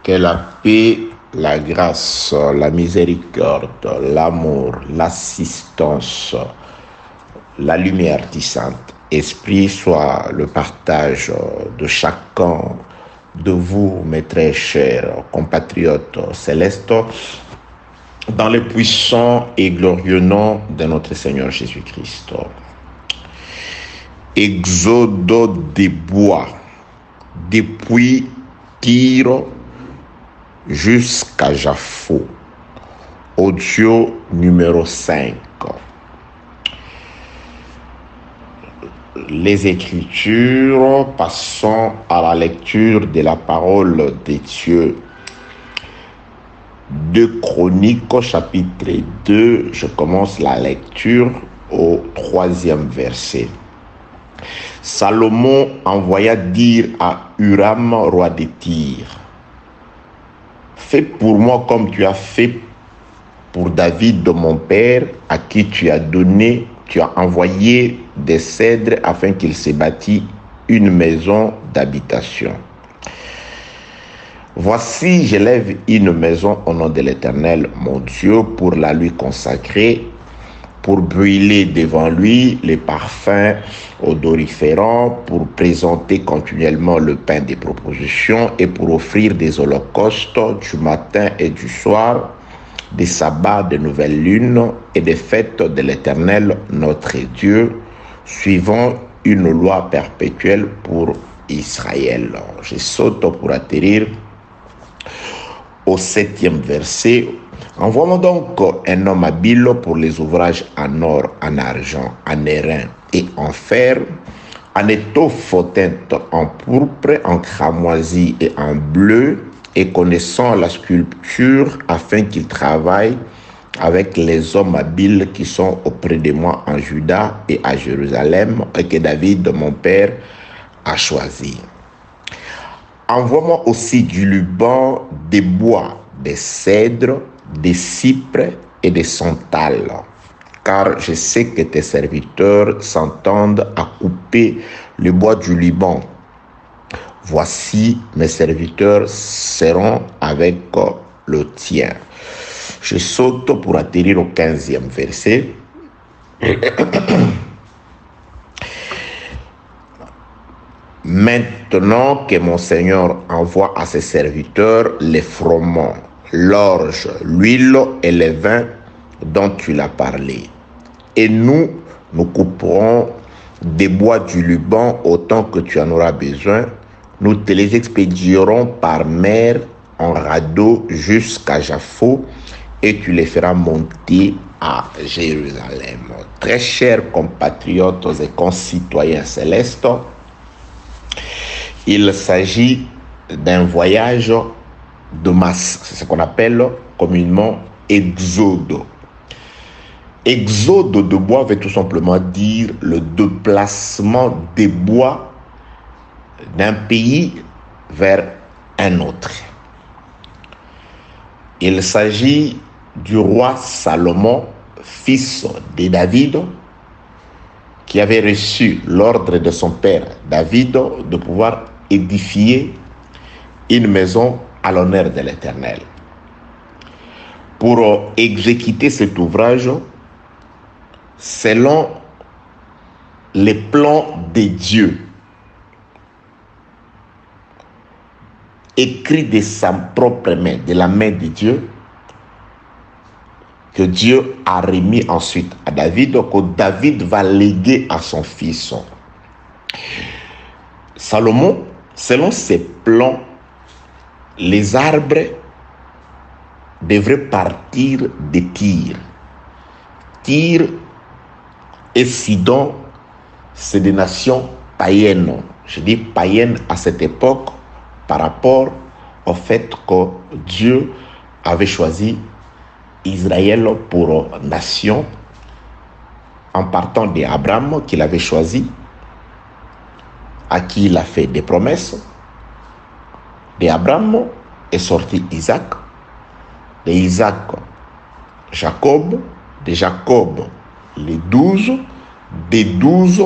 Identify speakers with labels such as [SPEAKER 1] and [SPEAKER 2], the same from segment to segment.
[SPEAKER 1] Que la paix, la grâce, la miséricorde, l'amour, l'assistance, la lumière du Saint-Esprit soit le partage de chacun de vous, mes très chers compatriotes célestes, dans le puissant et glorieux nom de notre Seigneur Jésus-Christ. Exode des bois, depuis Tyr jusqu'à Jaffo. Audio numéro 5. Les Écritures, passons à la lecture de la parole de Dieu. 2 Chroniques, chapitre 2, je commence la lecture au 3e verset. Salomon envoya dire à Huram, roi de Tyr: fais pour moi comme tu as fait pour David de mon père, à qui tu as envoyé des cèdres afin qu'il se bâtisse une maison d'habitation. Voici, j'élève une maison au nom de l'Éternel, mon Dieu, pour la lui consacrer, pour brûler devant lui les parfums odoriférants, pour présenter continuellement le pain des propositions et pour offrir des holocaustes du matin et du soir, des sabbats de nouvelle lune et des fêtes de l'Éternel notre Dieu, suivant une loi perpétuelle pour Israël. Je saute pour atterrir au 7e verset. Envoie-moi donc un homme habile pour les ouvrages en or, en argent, en airain et en fer, en étoffe teinte en pourpre, en cramoisi et en bleu, et connaissant la sculpture, afin qu'il travaille avec les hommes habiles qui sont auprès de moi en Juda et à Jérusalem, et que David, mon père, a choisi. Envoie-moi aussi du Liban, des bois, des cèdres, des cypres et des santales, car je sais que tes serviteurs s'entendent à couper le bois du Liban. Voici, mes serviteurs seront avec le tien. Je saute pour atterrir au 15e verset. Maintenant que mon Seigneur envoie à ses serviteurs les froment, l'orge, l'huile et le vin dont tu l'as parlé. Et nous couperons des bois du Liban autant que tu en auras besoin. Nous te les expédierons par mer en radeau jusqu'à Jaffo et tu les feras monter à Jérusalem. Très chers compatriotes et concitoyens célestes, il s'agit d'un voyage de masse. C'est ce qu'on appelle communément exode. Exode de bois veut tout simplement dire le déplacement des bois d'un pays vers un autre. Il s'agit du roi Salomon, fils de David, qui avait reçu l'ordre de son père David de pouvoir édifier une maison à l'honneur de l'Éternel. Pour exécuter cet ouvrage, selon les plans de Dieu, écrit de sa propre main, de la main de Dieu, que Dieu a remis ensuite à David, que David va léguer à son fils. Salomon, selon ses plans, les arbres devraient partir de Tyr. Tyr et Sidon, c'est des nations païennes. Je dis païennes à cette époque par rapport au fait que Dieu avait choisi Israël pour nation en partant d'Abraham qu'il avait choisi, à qui il a fait des promesses. D'Abraham est sorti Isaac, de Isaac Jacob, de Jacob les 12, des 12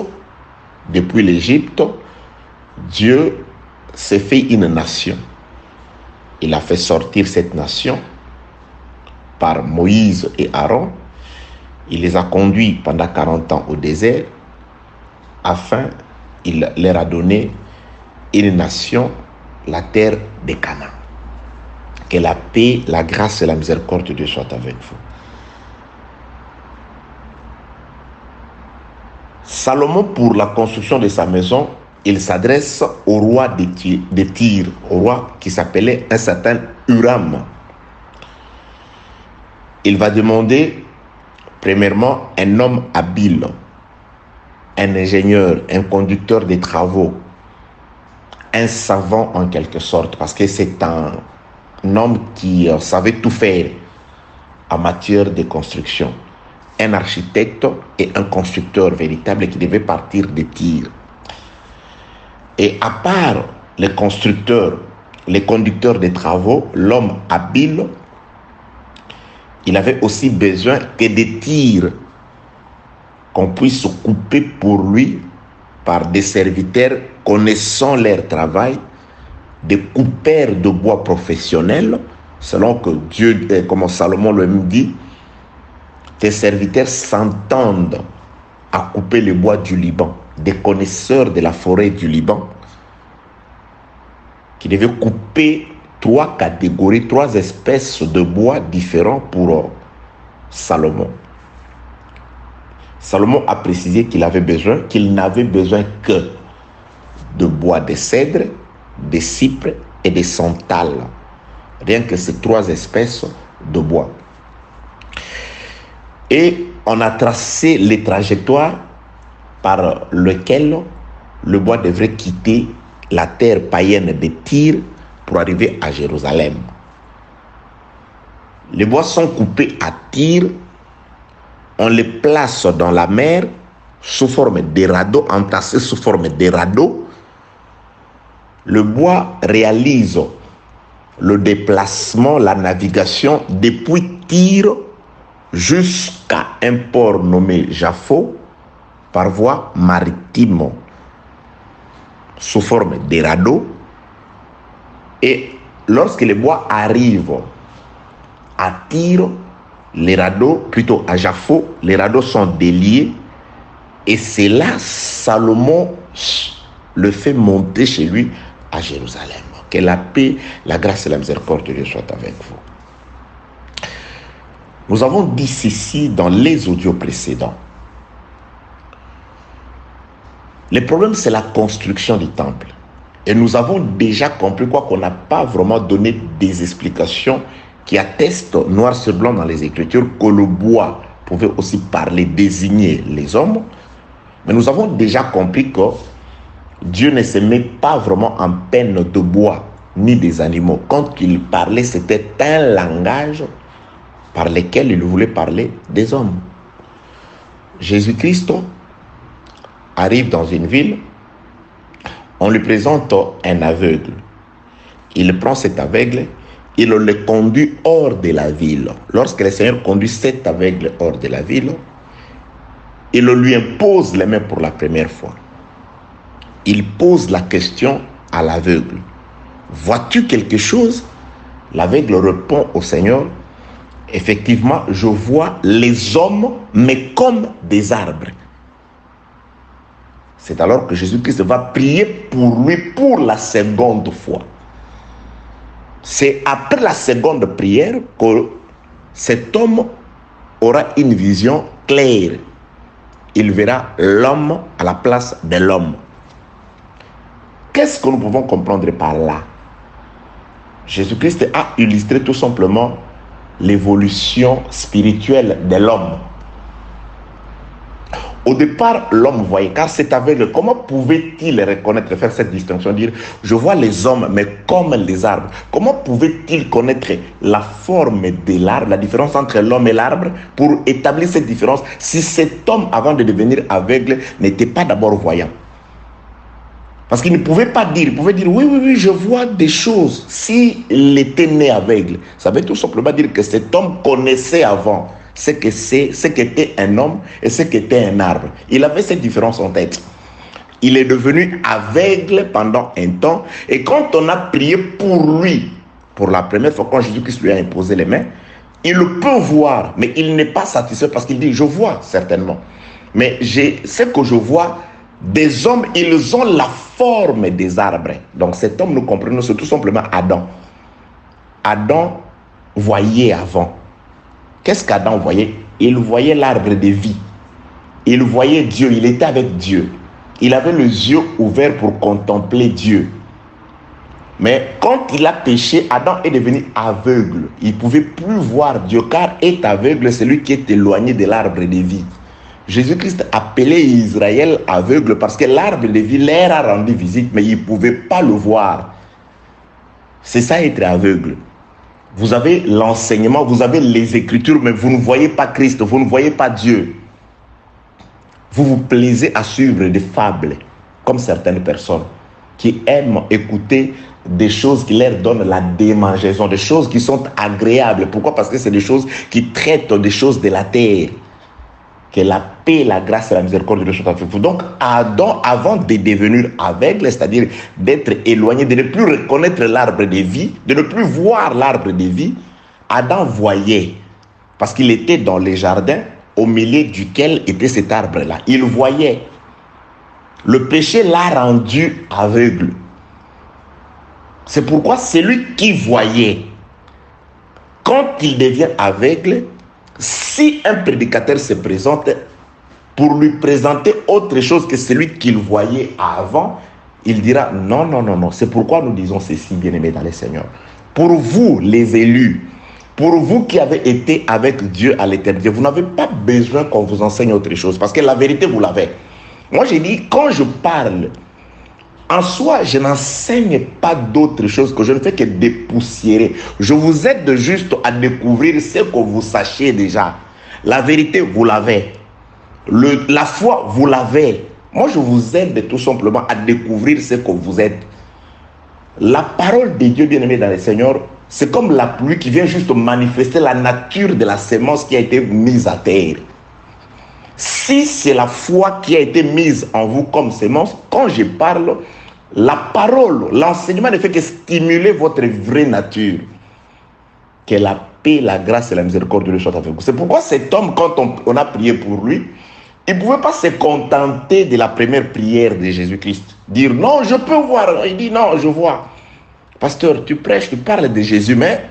[SPEAKER 1] depuis l'Égypte, Dieu s'est fait une nation. il a fait sortir cette nation par Moïse et Aaron. Il les a conduits pendant 40 ans au désert, afin il leur a donné une nation, la terre des Canaan. Que la paix, la grâce et la miséricorde de Dieu soient avec vous. Salomon, pour la construction de sa maison, il s'adresse au roi de Tyr, au roi qui s'appelait un certain Huram. Il va demander, premièrement, un homme habile, un ingénieur, un conducteur de travaux, un savant en quelque sorte, parce que c'est un homme qui savait tout faire en matière de construction. Un architecte et un constructeur véritable qui devait partir de Tyr. Et à part les constructeurs, les conducteurs de travaux, l'homme habile, il avait aussi besoin que des tirs qu'on puisse couper pour lui par des serviteurs connaissant leur travail, des coupeurs de bois professionnels, selon que Dieu, comme Salomon le dit, tes serviteurs s'entendent à couper le bois du Liban, des connaisseurs de la forêt du Liban, qui devaient couper 3 catégories, 3 espèces de bois différents pour Salomon. Salomon a précisé qu'il n'avait besoin que de bois de cèdre, de cypre et de santal. Rien que ces 3 espèces de bois. Et on a tracé les trajectoires par lesquelles le bois devrait quitter la terre païenne de Tyr pour arriver à Jérusalem. Les bois sont coupés à Tyr, on les place dans la mer sous forme de radeaux, entassés sous forme de radeaux. Le bois réalise le déplacement, la navigation depuis Tyr jusqu'à un port nommé Jaffo par voie maritime sous forme de radeaux. Et lorsque les bois arrivent à Tyr, les radeaux, plutôt à Jaffo, les radeaux sont déliés. Et c'est là Salomon le fait monter chez lui à Jérusalem. Que la paix, la grâce et la miséricorde de Dieu soient avec vous. Nous avons dit ceci dans les audios précédents. Le problème, c'est la construction du temple. Et nous avons déjà compris qu'on n'a pas vraiment donné des explications qui attestent noir sur blanc dans les Écritures que le bois pouvait aussi parler, désigner les hommes. Mais nous avons déjà compris que Dieu ne se met pas vraiment en peine de bois ni des animaux. Quand il parlait, c'était un langage par lequel il voulait parler des hommes. Jésus-Christ arrive dans une ville, on lui présente un aveugle. Il prend cet aveugle, il le conduit hors de la ville. Lorsque le Seigneur conduit cet aveugle hors de la ville, il lui impose les mains pour la première fois. Il pose la question à l'aveugle. Vois-tu quelque chose? L'aveugle répond au Seigneur. Effectivement, je vois les hommes, mais comme des arbres. C'est alors que Jésus-Christ va prier pour lui pour la seconde fois. C'est après la seconde prière que cet homme aura une vision claire. Il verra l'homme à la place de l'homme. Qu'est-ce que nous pouvons comprendre par là? Jésus-Christ a illustré tout simplement l'évolution spirituelle de l'homme. Au départ, l'homme voyait, car c'est aveugle. Comment pouvait-il reconnaître, faire cette distinction, dire je vois les hommes, mais comme les arbres? Comment pouvait-il connaître la forme de l'arbre, la différence entre l'homme et l'arbre, pour établir cette différence si cet homme, avant de devenir aveugle, n'était pas d'abord voyant? Parce qu'il ne pouvait pas dire, il pouvait dire oui, je vois des choses. S'il était né aveugle, ça veut tout simplement dire que cet homme connaissait avant ce qu'était un homme et ce qu'était un arbre. Il avait cette différence en tête. Il est devenu aveugle pendant un temps, et quand on a prié pour lui pour la première fois, quand Jésus-Christ lui a imposé les mains, il peut voir, mais il n'est pas satisfait parce qu'il dit, je vois certainement. Mais ce que je vois, des hommes, ils ont la forme des arbres. Donc cet homme, nous comprenons, c'est tout simplement Adam. Adam voyait avant. Qu'est-ce qu'Adam voyait? Il voyait l'arbre de vie. Il voyait Dieu, il était avec Dieu. Il avait les yeux ouverts pour contempler Dieu. Mais quand il a péché, Adam est devenu aveugle. Il ne pouvait plus voir Dieu, car est aveugle celui qui est éloigné de l'arbre de vie. Jésus-Christ appelait Israël aveugle parce que l'arbre de vie leur a rendu visite, mais ils ne pouvaient pas le voir. C'est ça être aveugle. Vous avez l'enseignement, vous avez les Écritures, mais vous ne voyez pas Christ, vous ne voyez pas Dieu. Vous vous plaisez à suivre des fables, comme certaines personnes qui aiment écouter des choses qui leur donnent la démangeaison, des choses qui sont agréables. Pourquoi? Parce que c'est des choses qui traitent des choses de la terre. Que la paix, la grâce et la miséricorde de Dieu soient avec vous. Donc, Adam, avant de devenir aveugle, c'est-à-dire d'être éloigné, de ne plus reconnaître l'arbre de vie, de ne plus voir l'arbre de vie, Adam voyait, parce qu'il était dans les jardins, au milieu duquel était cet arbre-là. Il voyait. Le péché l'a rendu aveugle. C'est pourquoi celui qui voyait, quand il devient aveugle, si un prédicateur se présente pour lui présenter autre chose que celui qu'il voyait avant, il dira non, non, non, non. C'est pourquoi nous disons ceci, bien-aimés dans le Seigneur. Pour vous, les élus, pour vous qui avez été avec Dieu à l'éternité, vous n'avez pas besoin qu'on vous enseigne autre chose, parce que la vérité, vous l'avez. Moi, j'ai dit, quand je parle, en soi, je n'enseigne pas d'autre chose, que je ne fais que dépoussiérer. Je vous aide juste à découvrir ce que vous sachiez déjà. La vérité, vous l'avez. La foi, vous l'avez. Moi, je vous aide tout simplement à découvrir ce que vous êtes. La parole de Dieu, bien-aimé dans le Seigneur, c'est comme la pluie qui vient juste manifester la nature de la sémence qui a été mise à terre. Si c'est la foi qui a été mise en vous comme sémence, quand je parle, la parole, l'enseignement ne fait que stimuler votre vraie nature. Que la paix, la grâce et la miséricorde de Dieu soient avec vous. C'est pourquoi cet homme, quand on a prié pour lui, il ne pouvait pas se contenter de la première prière de Jésus-Christ. Dire non, je peux voir. Il dit non, je vois. Pasteur, tu prêches, tu parles de Jésus, mais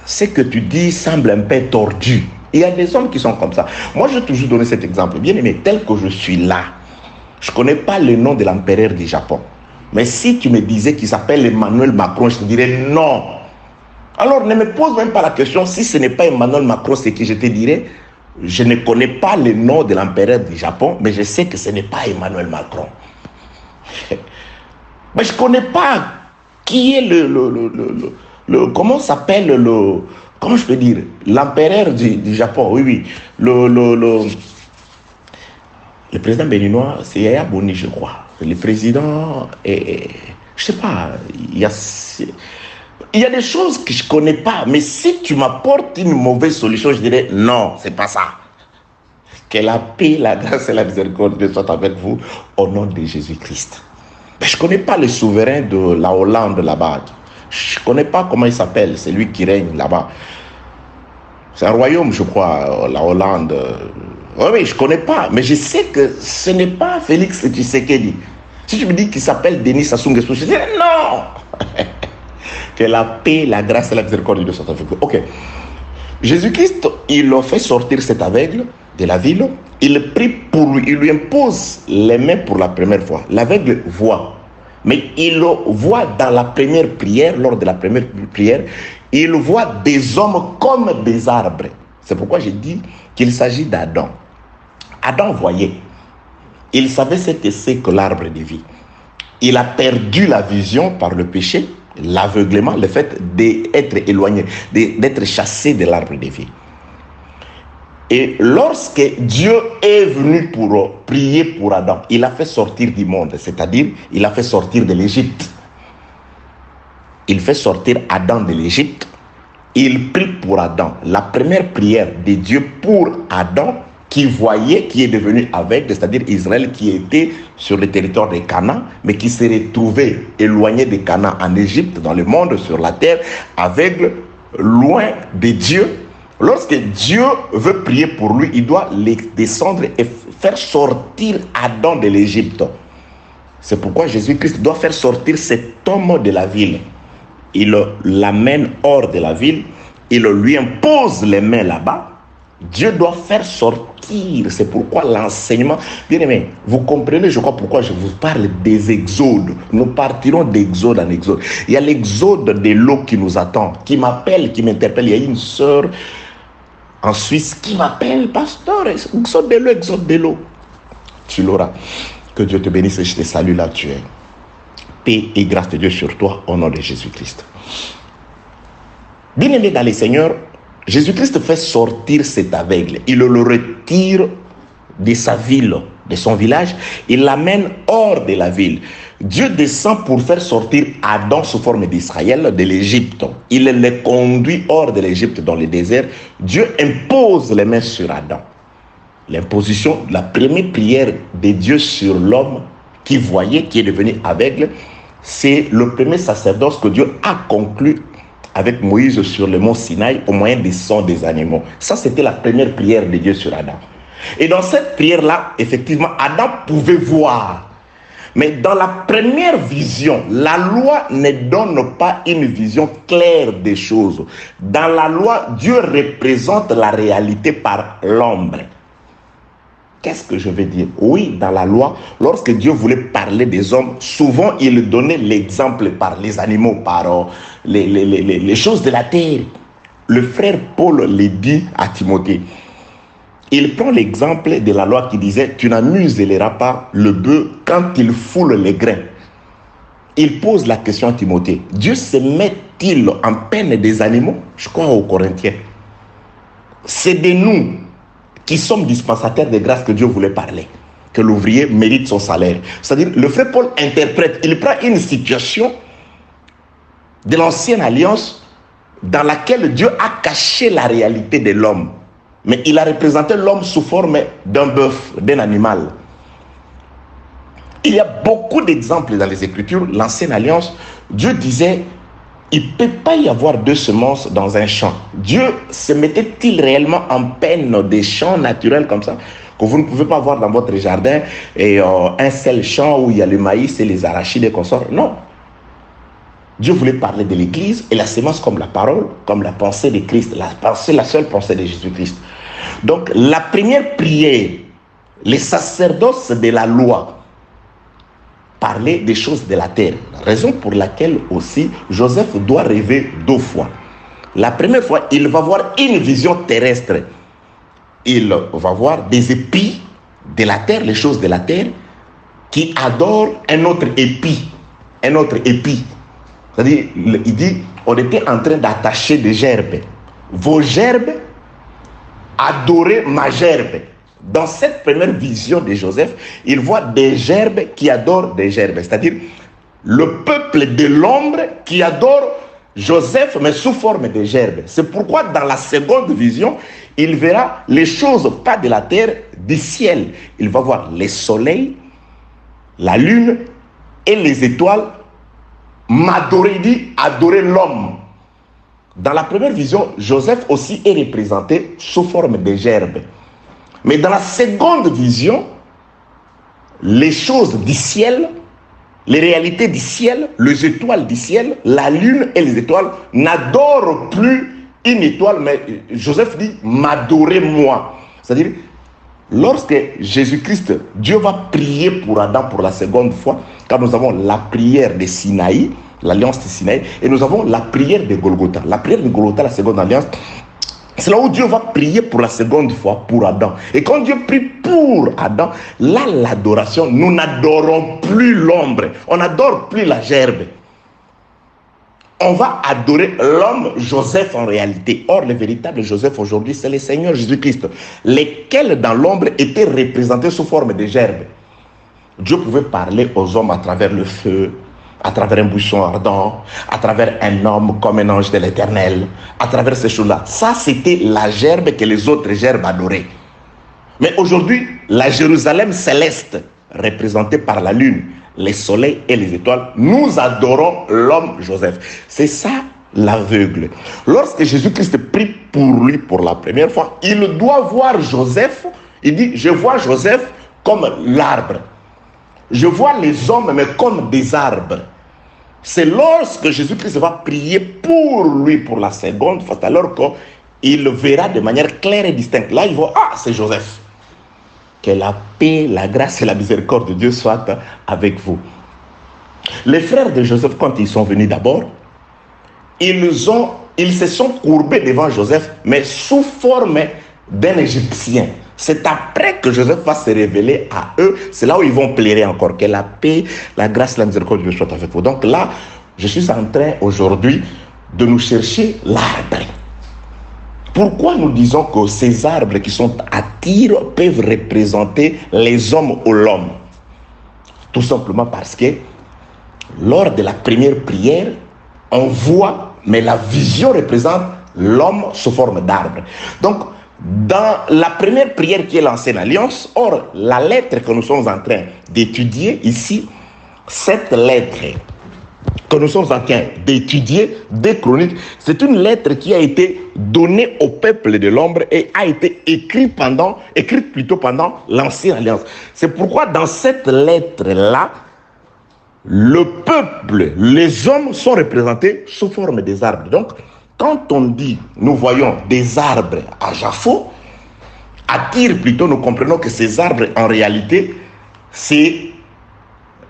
[SPEAKER 1] ce que tu dis semble un peu tordu. Il y a des hommes qui sont comme ça. Moi, je vais toujours donner cet exemple. Bien aimé, tel que je suis là, je ne connais pas le nom de l'empereur du Japon. Mais si tu me disais qu'il s'appelle Emmanuel Macron, je te dirais non. Alors, ne me pose même pas la question, si ce n'est pas Emmanuel Macron, c'est que je te dirais, je ne connais pas le nom de l'empereur du Japon, mais je sais que ce n'est pas Emmanuel Macron. Mais je ne connais pas qui est comment s'appelle comment je peux dire, l'empereur du Japon, oui, oui, le président béninois, c'est Yaya Boni, je crois. Le président, je ne sais pas, il y a des choses que je ne connais pas, mais si tu m'apportes une mauvaise solution, je dirais non, c'est pas ça. Que la paix, la grâce et la miséricorde soient avec vous au nom de Jésus-Christ. Mais je ne connais pas le souverain de la Hollande là-bas. Je ne connais pas comment il s'appelle, c'est lui qui règne là-bas. C'est un royaume, je crois, la Hollande. Oui, je ne connais pas, mais je sais que ce n'est pas Félix Tshisekedi. Si tu me dis qu'il s'appelle Denis Sassou Nguesso, je dis non. Que la paix, la grâce et la miséricorde de Dieu soient avec vous. Ok. Jésus-Christ, il a fait sortir cet aveugle de la ville. Il prie pour lui, il lui impose les mains pour la première fois. L'aveugle voit. Mais il voit dans la première prière, lors de la première prière, il voit des hommes comme des arbres. C'est pourquoi j'ai dit qu'il s'agit d'Adam. Adam voyait. Il savait ce que c'est que l'arbre de vie. Il a perdu la vision par le péché, l'aveuglement, le fait d'être éloigné, d'être chassé de l'arbre de vie. Et lorsque Dieu est venu pour prier pour Adam, il a fait sortir du monde, c'est-à-dire il a fait sortir de l'Égypte. Il fait sortir Adam de l'Égypte. Il prie pour Adam. La première prière de Dieu pour Adam, qui voyait, qui est devenu aveugle, c'est-à-dire Israël qui était sur le territoire de Canaan, mais qui s'est retrouvé éloigné de Canaan en Égypte, dans le monde, sur la terre, aveugle, loin de Dieu. Lorsque Dieu veut prier pour lui, il doit descendre et faire sortir Adam de l'Égypte. C'est pourquoi Jésus-Christ doit faire sortir cet homme de la ville. Il l'amène hors de la ville, il lui impose les mains là-bas. Dieu doit faire sortir. C'est pourquoi l'enseignement... Bien aimé, vous comprenez, je crois, pourquoi je vous parle des exodes. Nous partirons d'exode en exode. Il y a l'exode de l'eau qui nous attend, qui m'appelle, qui m'interpelle. Il y a une sœur en Suisse qui m'appelle, pasteur, exode de l'eau. Tu l'auras. Que Dieu te bénisse et je te salue là où tu es. Paix et grâce de Dieu sur toi, au nom de Jésus-Christ. Bien aimé dans les Seigneurs, Jésus-Christ fait sortir cet aveugle. Il le retire de sa ville, de son village. Il l'amène hors de la ville. Dieu descend pour faire sortir Adam sous forme d'Israël de l'Égypte. Il le conduit hors de l'Égypte dans le désert. Dieu impose les mains sur Adam. L'imposition, la première prière de Dieu sur l'homme qui voyait, qui est devenu aveugle, c'est le premier sacerdoce que Dieu a conclu avec Moïse sur le mont Sinaï au moyen des sons des animaux. Ça, c'était la première prière de Dieu sur Adam. Et dans cette prière-là, effectivement, Adam pouvait voir. Mais dans la première vision, la loi ne donne pas une vision claire des choses. Dans la loi, Dieu représente la réalité par l'ombre. Qu'est-ce que je veux dire? Oui, dans la loi, lorsque Dieu voulait parler des hommes, souvent il donnait l'exemple par les animaux, par les choses de la terre. Le frère Paul le dit à Timothée. Il prend l'exemple de la loi qui disait « Tu n'amuseras pas le bœuf quand il foule les grains ». Il pose la question à Timothée. Dieu se met-il en peine des animaux? Je crois aux Corinthiens. C'est de nous qui sommes dispensataires de grâce que Dieu voulait parler, que l'ouvrier mérite son salaire. C'est-à-dire, le frère Paul interprète, il prend une situation de l'ancienne alliance dans laquelle Dieu a caché la réalité de l'homme. Mais il a représenté l'homme sous forme d'un bœuf, d'un animal. Il y a beaucoup d'exemples dans les Écritures. L'ancienne alliance, Dieu disait, il ne peut pas y avoir deux semences dans un champ. Dieu se mettait-il réellement en peine des champs naturels comme ça, que vous ne pouvez pas avoir dans votre jardin et un seul champ où il y a le maïs et les arachides et consorts? Non. Dieu voulait parler de l'Église et la sémence comme la parole, comme la pensée de Christ, la seule pensée de Jésus-Christ. Donc la première prière, les sacerdoces de la loi, parler des choses de la terre. Raison pour laquelle aussi Joseph doit rêver 2 fois. La première fois, il va voir une vision terrestre. Il va voir des épis de la terre, les choses de la terre, qui adorent un autre épi. Un autre épi. C'est-à-dire, il dit, on était en train d'attacher des gerbes. Vos gerbes adoraient ma gerbe. Dans cette première vision de Joseph, il voit des gerbes qui adorent des gerbes. C'est-à-dire le peuple de l'ombre qui adore Joseph, mais sous forme de gerbes. C'est pourquoi dans la seconde vision, il verra les choses, pas de la terre, du ciel. Il va voir les soleils, la lune et les étoiles m'adorer, dit adorer l'homme. Dans la première vision, Joseph aussi est représenté sous forme de gerbes. Mais dans la seconde vision, les choses du ciel, les réalités du ciel, les étoiles du ciel, la lune et les étoiles n'adorent plus une étoile, mais Joseph dit « m'adorez-moi ». C'est-à-dire, lorsque Jésus-Christ, Dieu va prier pour Adam pour la seconde fois, car nous avons la prière de Sinaï, l'alliance de Sinaï, et nous avons la prière de Golgotha. La prière de Golgotha, la seconde alliance, c'est là où Dieu va prier pour la seconde fois pour Adam. Et quand Dieu prie pour Adam, là, l'adoration, nous n'adorons plus l'ombre. On n'adore plus la gerbe. On va adorer l'homme Joseph en réalité. Or, le véritable Joseph aujourd'hui, c'est le Seigneur Jésus-Christ, lesquels dans l'ombre étaient représentés sous forme de gerbe. Dieu pouvait parler aux hommes à travers le feu, à travers un buisson ardent, à travers un homme comme un ange de l'Éternel, à travers ces choses-là. Ça, c'était la gerbe que les autres gerbes adoraient. Mais aujourd'hui, la Jérusalem céleste, représentée par la lune, les soleils et les étoiles, nous adorons l'homme Joseph. C'est ça l'aveugle. Lorsque Jésus-Christ prie pour lui pour la première fois, il doit voir Joseph. Il dit, je vois Joseph comme l'arbre. Je vois les hommes, mais comme des arbres. C'est lorsque Jésus-Christ va prier pour lui pour la seconde fois, alors qu'il verra de manière claire et distincte. Là, il voit, ah, c'est Joseph. Que la paix, la grâce et la miséricorde de Dieu soient avec vous. Les frères de Joseph, quand ils sont venus d'abord, ils se sont courbés devant Joseph, mais sous forme d'un Égyptien. C'est après que Joseph va se révéler à eux. C'est là où ils vont plairer encore. Que la paix, la grâce, la miséricorde de Dieu soient avec vous. Donc là, je suis en train aujourd'hui de nous chercher l'arbre. Pourquoi nous disons que ces arbres qui sont à Tyr peuvent représenter les hommes ou l'homme? Tout simplement parce que lors de la première prière, on voit, mais la vision représente l'homme sous forme d'arbre. Donc, dans la première prière qui est l'ancienne alliance, or, la lettre que nous sommes en train d'étudier ici, cette lettre que nous sommes en train d'étudier des Chroniques, c'est une lettre qui a été donnée au peuple de l'ombre et a été écrite plutôt pendant l'ancienne alliance. C'est pourquoi dans cette lettre-là, le peuple, les hommes sont représentés sous forme des arbres. Donc, quand on dit, nous voyons des arbres à Jaffo, à Tyr plutôt, nous comprenons que ces arbres, en réalité, c'est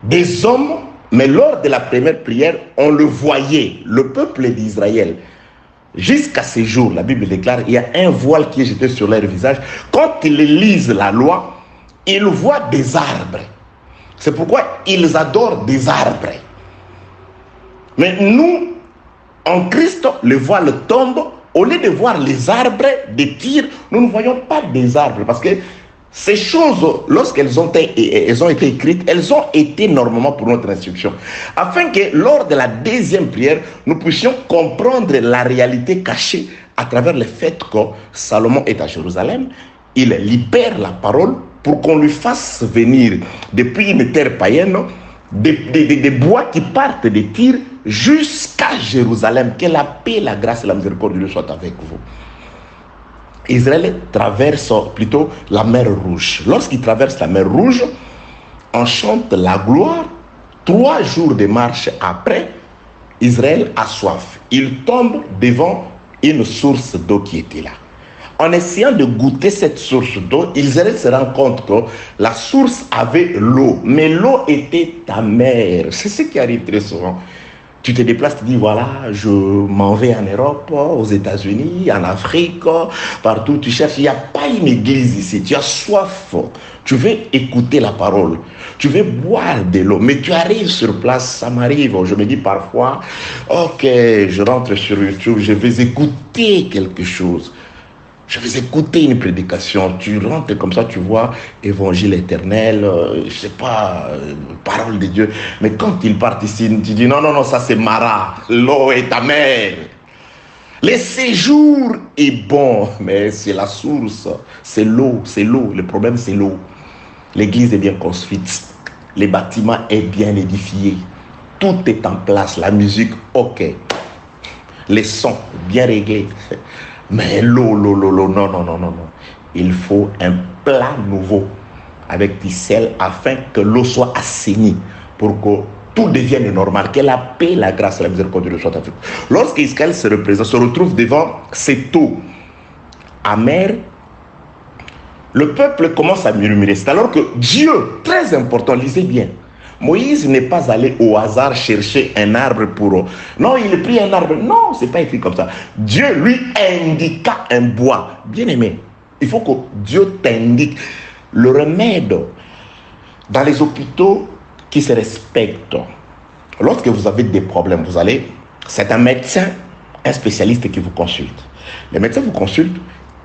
[SPEAKER 1] des hommes. Mais lors de la première prière, on le voyait, le peuple d'Israël. Jusqu'à ce jour, la Bible déclare, il y a un voile qui est jeté sur leur visage. Quand ils lisent la loi, ils voient des arbres. C'est pourquoi ils adorent des arbres. Mais nous, en Christ, le voile tombe. Au lieu de voir les arbres de Tyr, nous ne voyons pas des arbres. Parce que ces choses, lorsqu'elles ont été écrites, elles ont été normalement pour notre instruction. Afin que lors de la deuxième prière, nous puissions comprendre la réalité cachée à travers le fait que Salomon est à Jérusalem. Il libère la parole pour qu'on lui fasse venir depuis une terre païenne des bois qui partent de Tyr jusqu'à Jérusalem. Que la paix, la grâce et la miséricorde de Dieu soient avec vous. Israël traverse plutôt la mer Rouge. Lorsqu'il traverse la mer Rouge, on chante la gloire. 3 jours de marche après, Israël a soif. Il tombe devant une source d'eau qui était là. En essayant de goûter cette source d'eau, Israël se rend compte que la source avait l'eau, mais l'eau était amère. C'est ce qui arrive très souvent. Tu te déplaces, tu dis, voilà, je m'en vais en Europe, aux États-Unis, en Afrique, partout. Tu cherches, il n'y a pas une église ici. Tu as soif. Tu veux écouter la parole. Tu veux boire de l'eau. Mais tu arrives sur place, ça m'arrive. Je me dis parfois, ok, je rentre sur YouTube, je vais écouter quelque chose. Je vais écouter une prédication. Tu rentres comme ça, tu vois, évangile éternel, je sais pas, parole de Dieu. Mais quand il part ici, tu dis non, non, non, ça c'est Mara. L'eau est amère. Le séjour est bon, mais c'est la source. C'est l'eau, c'est l'eau. Le problème, c'est l'eau. L'église est bien construite. Les bâtiments est bien édifiés. Tout est en place. La musique, ok. Les sons, bien réglés. Mais l'eau, non, non, non, non, non. Il faut un plat nouveau avec du sel afin que l'eau soit assainie pour que tout devienne normal, que la paix, la grâce, la miséricorde de Dieu soient avec vous. Lorsqu'Israël se retrouve devant cette eau amère, le peuple commence à murmurer. C'est alors que Dieu, très important, lisez bien, Moïse n'est pas allé au hasard chercher un arbre pour eux. Non, il a pris un arbre. Non, ce n'est pas écrit comme ça. Dieu lui indiqua un bois. Bien aimé, il faut que Dieu t'indique le remède dans les hôpitaux qui se respectent. Lorsque vous avez des problèmes, vous allez, c'est un médecin, un spécialiste qui vous consulte. Le médecin vous consulte,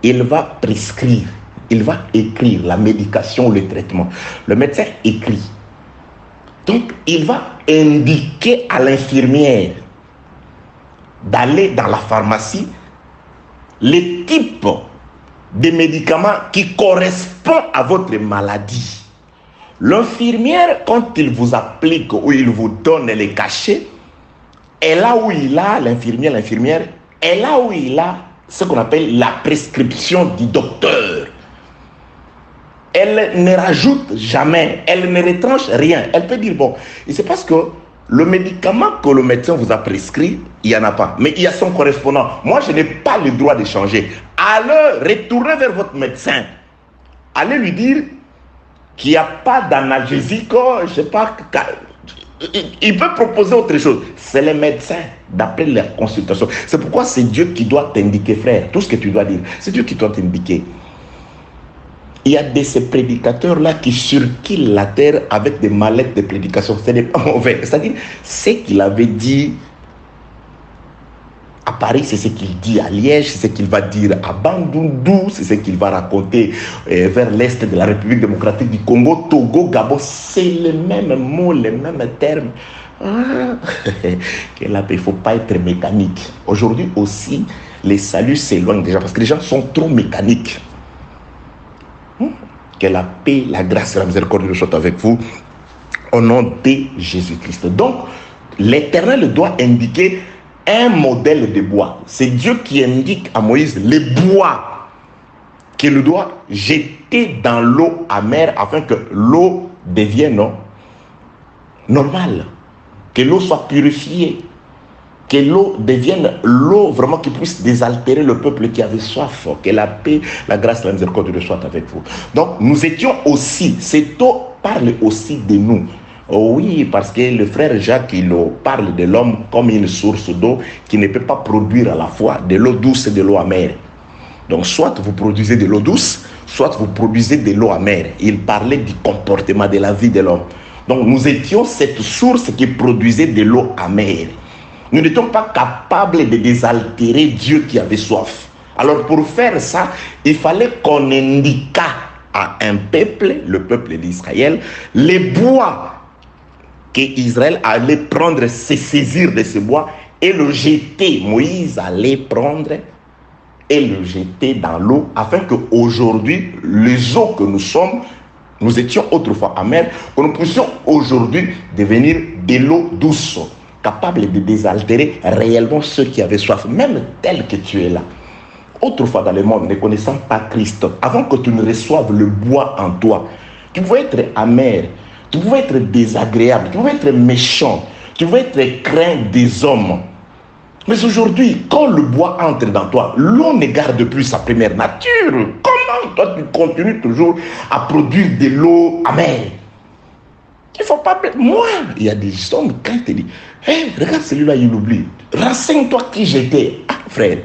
[SPEAKER 1] il va prescrire, il va écrire la médication, le traitement. Le médecin écrit. Donc, il va indiquer à l'infirmière d'aller dans la pharmacie les types des médicaments qui correspondent à votre maladie. L'infirmière, quand il vous applique ou il vous donne les cachets, est là où il a, l'infirmière, est là où il a ce qu'on appelle la prescription du docteur. Elle ne rajoute jamais, elle ne retranche rien. Elle peut dire, bon, c'est parce que le médicament que le médecin vous a prescrit, il n'y en a pas. Mais il y a son correspondant. Moi, je n'ai pas le droit de changer. Allez, retournez vers votre médecin. Allez lui dire qu'il n'y a pas d'analgésique, je ne sais pas. Il peut proposer autre chose. C'est les médecins d'après la consultation. C'est pourquoi c'est Dieu qui doit t'indiquer, frère. Tout ce que tu dois dire, c'est Dieu qui doit t'indiquer. Il y a de ces prédicateurs-là qui circulent la terre avec des mallettes de prédication. Ce n'est pas mauvais. C'est-à-dire, ce qu'il avait dit à Paris, c'est ce qu'il dit à Liège, c'est ce qu'il va dire à Bandundu, c'est ce qu'il va raconter vers l'est de la République démocratique du Congo, Togo, Gabon. C'est les mêmes mots, les mêmes termes. Il ne faut pas être mécanique. Aujourd'hui aussi, les saluts s'éloignent déjà parce que les gens sont trop mécaniques. Que la paix, la grâce et la miséricorde soient avec vous au nom de Jésus-Christ. Donc, l'Éternel doit indiquer un modèle de bois. C'est Dieu qui indique à Moïse les bois qu'il doit jeter dans l'eau amère afin que l'eau devienne normale, que l'eau soit purifiée, que l'eau devienne l'eau vraiment qui puisse désaltérer le peuple qui avait soif. Que la paix, la grâce et la miséricorde soient avec vous. Donc nous étions aussi, cette eau parle aussi de nous. Oh oui, parce que le frère Jacques, il parle de l'homme comme une source d'eau qui ne peut pas produire à la fois de l'eau douce et de l'eau amère. Donc soit vous produisez de l'eau douce, soit vous produisez de l'eau amère. Il parlait du comportement de la vie de l'homme. Donc nous étions cette source qui produisait de l'eau amère. Nous n'étions pas capables de désaltérer Dieu qui avait soif. Alors pour faire ça, il fallait qu'on indique à un peuple, le peuple d'Israël, les bois qu'Israël allait prendre, se saisir de ce bois et le jeter. Moïse allait prendre et le jeter dans l'eau afin qu'aujourd'hui, les eaux que nous sommes, nous étions autrefois amers, que nous puissions aujourd'hui devenir de l'eau douce, capable de désaltérer réellement ceux qui avaient soif, même tel que tu es là. Autrefois dans le monde, ne connaissant pas Christ, avant que tu ne reçoives le bois en toi, tu pouvais être amer, tu pouvais être désagréable, tu pouvais être méchant, tu pouvais être craint des hommes. Mais aujourd'hui, quand le bois entre dans toi, l'eau ne garde plus sa première nature. Comment toi tu continues toujours à produire de l'eau amère? Il ne faut pas... Moi, il y a des hommes, quand ils te disent, hey, regarde celui-là, il oublie. Renseigne-toi qui j'étais. Ah, frère,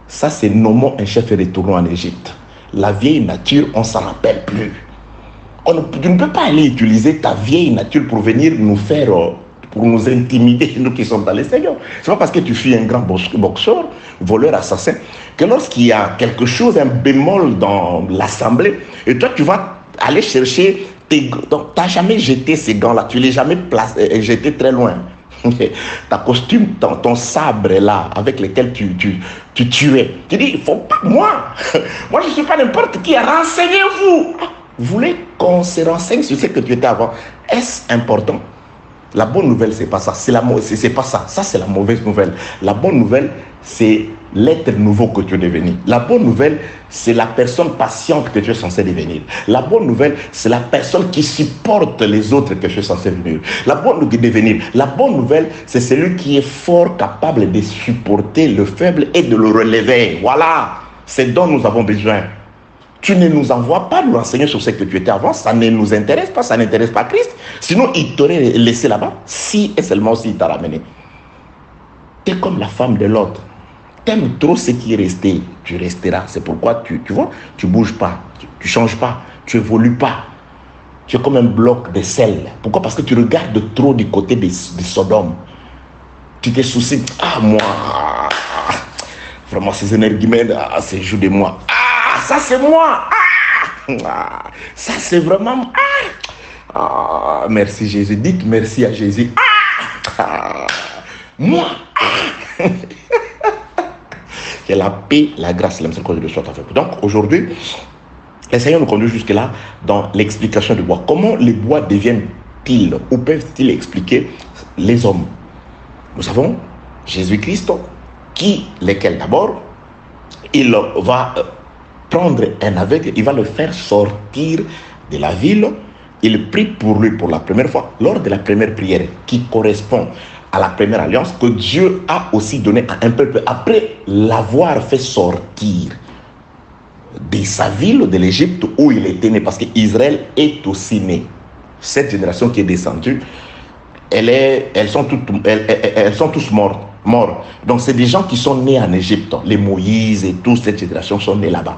[SPEAKER 1] ça c'est nommons un chef et retournons en Égypte. La vieille nature, on ne s'en rappelle plus. Tu ne peux pas aller utiliser ta vieille nature pour venir nous faire, pour nous intimider, nous qui sommes dans les Seigneurs. Ce n'est pas parce que tu fus un grand boxeur, voleur, assassin, que lorsqu'il y a quelque chose, un bémol dans l'assemblée, et toi tu vas aller chercher tes... Donc tu n'as jamais jeté ces gants-là, tu ne les jamais jeté très loin. Ta costume, ton sabre là, avec lequel tu tuais. Tu dis, il ne faut pas, moi je ne suis pas n'importe qui, renseignez-vous. Vous voulez qu'on se renseigne sur ce que tu étais avant? Est-ce important? La bonne nouvelle, c'est pas ça. C'est pas ça. Ça, c'est la mauvaise nouvelle. La bonne nouvelle, c'est l'être nouveau que tu es devenu. La bonne nouvelle, c'est la personne patiente que tu es censé devenir. La bonne nouvelle, c'est la personne qui supporte les autres que tu es censé devenir. La bonne nouvelle, c'est celui qui est fort, capable de supporter le faible et de le relever. Voilà. C'est dont nous avons besoin. Tu ne nous envoies pas nous renseigner sur ce que tu étais avant, ça ne nous intéresse pas, ça n'intéresse pas Christ. Sinon, il t'aurait laissé là-bas, si et seulement s'il t'a ramené. Tu es comme la femme de l'autre. Tu aimes trop ce qui est resté, tu resteras. C'est pourquoi tu vois, tu ne bouges pas, tu ne changes pas, tu n'évolues pas. Tu es comme un bloc de sel. Pourquoi? Parce que tu regardes trop du côté de Sodome. Tu te soucies, moi, vraiment ces énergumènes, c'est joue de moi. Ça c'est moi. Ça c'est vraiment... merci Jésus. Dites merci à Jésus. Que la paix, la grâce et la miséricorde de Dieu soient avec vous. Donc aujourd'hui, le Seigneur nous conduit jusque-là dans l'explication du bois. Comment les bois deviennent-ils ou peuvent-ils expliquer les hommes? Nous savons Jésus-Christ, lesquels d'abord, il va prendre un aveugle, il va le faire sortir de la ville. Il prie pour lui pour la première fois, lors de la première prière, qui correspond à la première alliance que Dieu a aussi donnée à un peuple après l'avoir fait sortir de sa ville, de l'Égypte où il était né, parce qu'Israël est aussi né. Cette génération qui est descendue, elles sont tous morts. Donc c'est des gens qui sont nés en Égypte. Les Moïse et toute cette génération sont nés là-bas.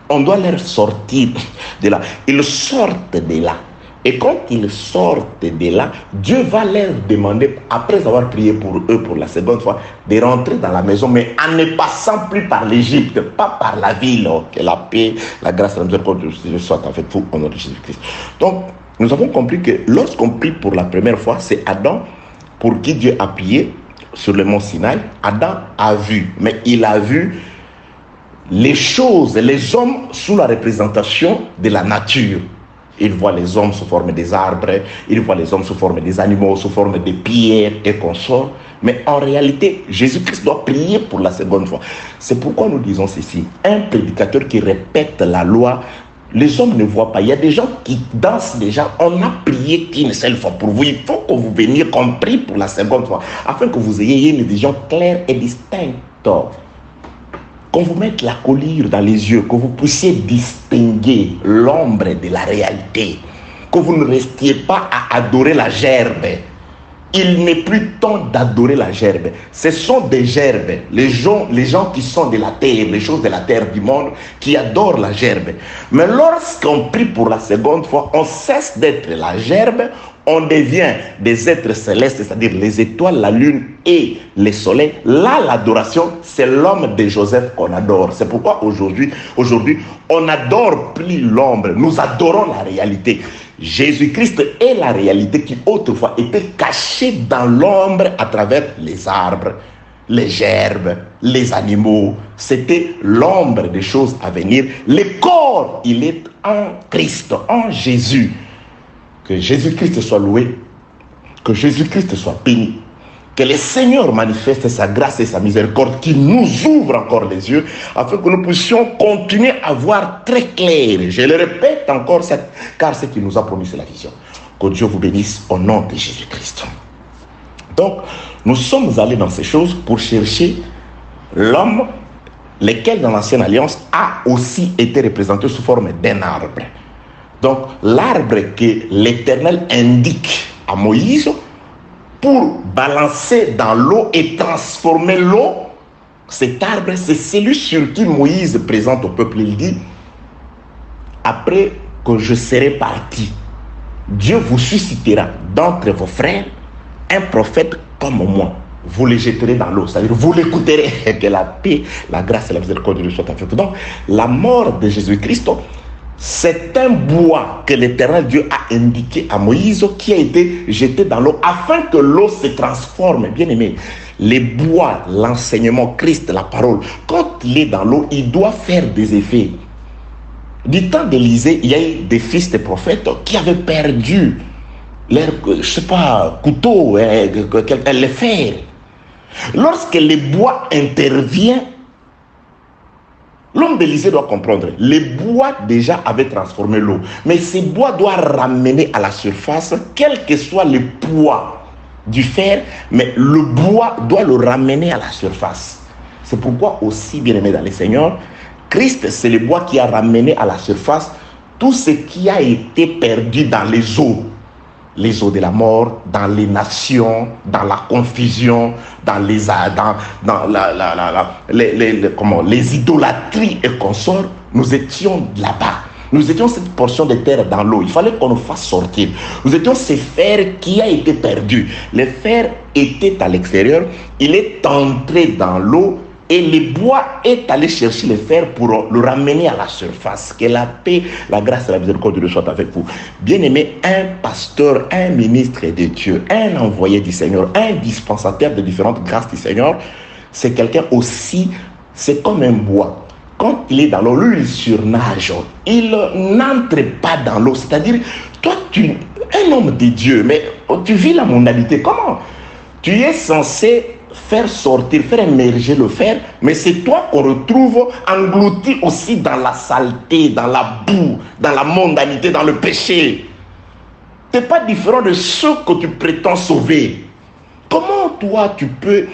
[SPEAKER 1] On doit les sortir de là. Ils sortent de là. Et quand ils sortent de là, Dieu va leur demander, après avoir prié pour eux pour la seconde fois, de rentrer dans la maison, mais en ne passant plus par l'Égypte, pas par la ville. Que la paix, la grâce et la miséricorde de Dieu soient avec vous au nom de Jésus-Christ. Donc, nous avons compris que lorsqu'on prie pour la première fois, c'est Adam pour qui Dieu a prié sur le mont Sinaï. Adam a vu, mais il a vu les choses, les hommes sous la représentation de la nature. Il voit les hommes sous forme des arbres, il voit les hommes sous forme des animaux, sous forme des pierres et consorts. Mais en réalité, Jésus-Christ doit prier pour la seconde fois. C'est pourquoi nous disons ceci. Un prédicateur qui répète la loi, les hommes ne voient pas. Il y a des gens qui dansent déjà. On a prié qu'une seule fois pour vous. Il faut que vous veniez qu'on prie pour la seconde fois, afin que vous ayez une vision claire et distincte. Qu'on vous mette la collyre dans les yeux, que vous puissiez distinguer l'ombre de la réalité, que vous ne restiez pas à adorer la gerbe. Il n'est plus temps d'adorer la gerbe. Ce sont des gerbes. Les gens qui sont de la terre, les choses de la terre du monde, qui adorent la gerbe. Mais lorsqu'on prie pour la seconde fois, on cesse d'être la gerbe, on devient des êtres célestes, c'est-à-dire les étoiles, la lune et les soleils. Là, l'adoration, c'est l'homme de Joseph qu'on adore. C'est pourquoi aujourd'hui, on n'adore plus l'ombre. Nous adorons la réalité. Jésus-Christ est la réalité qui autrefois était cachée dans l'ombre à travers les arbres, les gerbes, les animaux. C'était l'ombre des choses à venir. Le corps, il est en Christ, en Jésus. Que Jésus-Christ soit loué, que Jésus-Christ soit béni, que le Seigneur manifeste sa grâce et sa miséricorde, qui nous ouvre encore les yeux, afin que nous puissions continuer à voir très clair. Je le répète encore, car ce qu'il nous a promis, c'est la vision. Que Dieu vous bénisse au nom de Jésus-Christ. Donc, nous sommes allés dans ces choses pour chercher l'homme, lequel dans l'Ancienne Alliance a aussi été représenté sous forme d'un arbre. Donc, l'arbre que l'Éternel indique à Moïse pour balancer dans l'eau et transformer l'eau, cet arbre, c'est celui sur qui Moïse présente au peuple. Il dit, après que je serai parti, Dieu vous suscitera d'entre vos frères un prophète comme moi. Vous les jetterez dans l'eau, c'est-à-dire vous l'écouterez, et que la paix, la grâce et la miséricorde de Dieu soient avec vous. Donc, la mort de Jésus-Christ, c'est un bois que l'Éternel Dieu a indiqué à Moïse qui a été jeté dans l'eau afin que l'eau se transforme. Bien aimé, les bois, l'enseignement, Christ, la parole, quand il est dans l'eau, il doit faire des effets. Du temps d'Élisée, il y a eu des fils de prophètes qui avaient perdu leur, je sais pas, couteau, les fers. Lorsque le bois intervient, l'homme d'Élysée doit comprendre, les bois déjà avaient transformé l'eau. Mais ces bois doivent ramener à la surface, quel que soit le poids du fer, mais le bois doit le ramener à la surface. C'est pourquoi aussi, bien aimé dans le Seigneur, Christ, c'est le bois qui a ramené à la surface tout ce qui a été perdu dans les eaux de la mort, dans les nations, dans la confusion, dans les idolâtries et consorts. Nous étions là-bas. Nous étions cette portion de terre dans l'eau. Il fallait qu'on nous fasse sortir. Nous étions ces fers qui a été perdu. Le fer était à l'extérieur. Il est entré dans l'eau. Et le bois est allé chercher le fer pour le ramener à la surface. Que la paix, la grâce et la miséricorde de Dieu soient avec vous. Bien-aimé, un pasteur, un ministre de Dieu, un envoyé du Seigneur, un dispensateur de différentes grâces du Seigneur, c'est quelqu'un aussi c'est comme un bois. Quand il est dans l'eau, lui, il surnage. Il n'entre pas dans l'eau. C'est-à-dire, toi, un homme de Dieu, mais tu vis la mondanité. Comment? Tu es censé faire sortir, faire émerger le fer, mais c'est toi qu'on retrouve englouti aussi dans la saleté, dans la boue, dans la mondanité, dans le péché. Tu n'es pas différent de ceux que tu prétends sauver. Comment toi, tu peux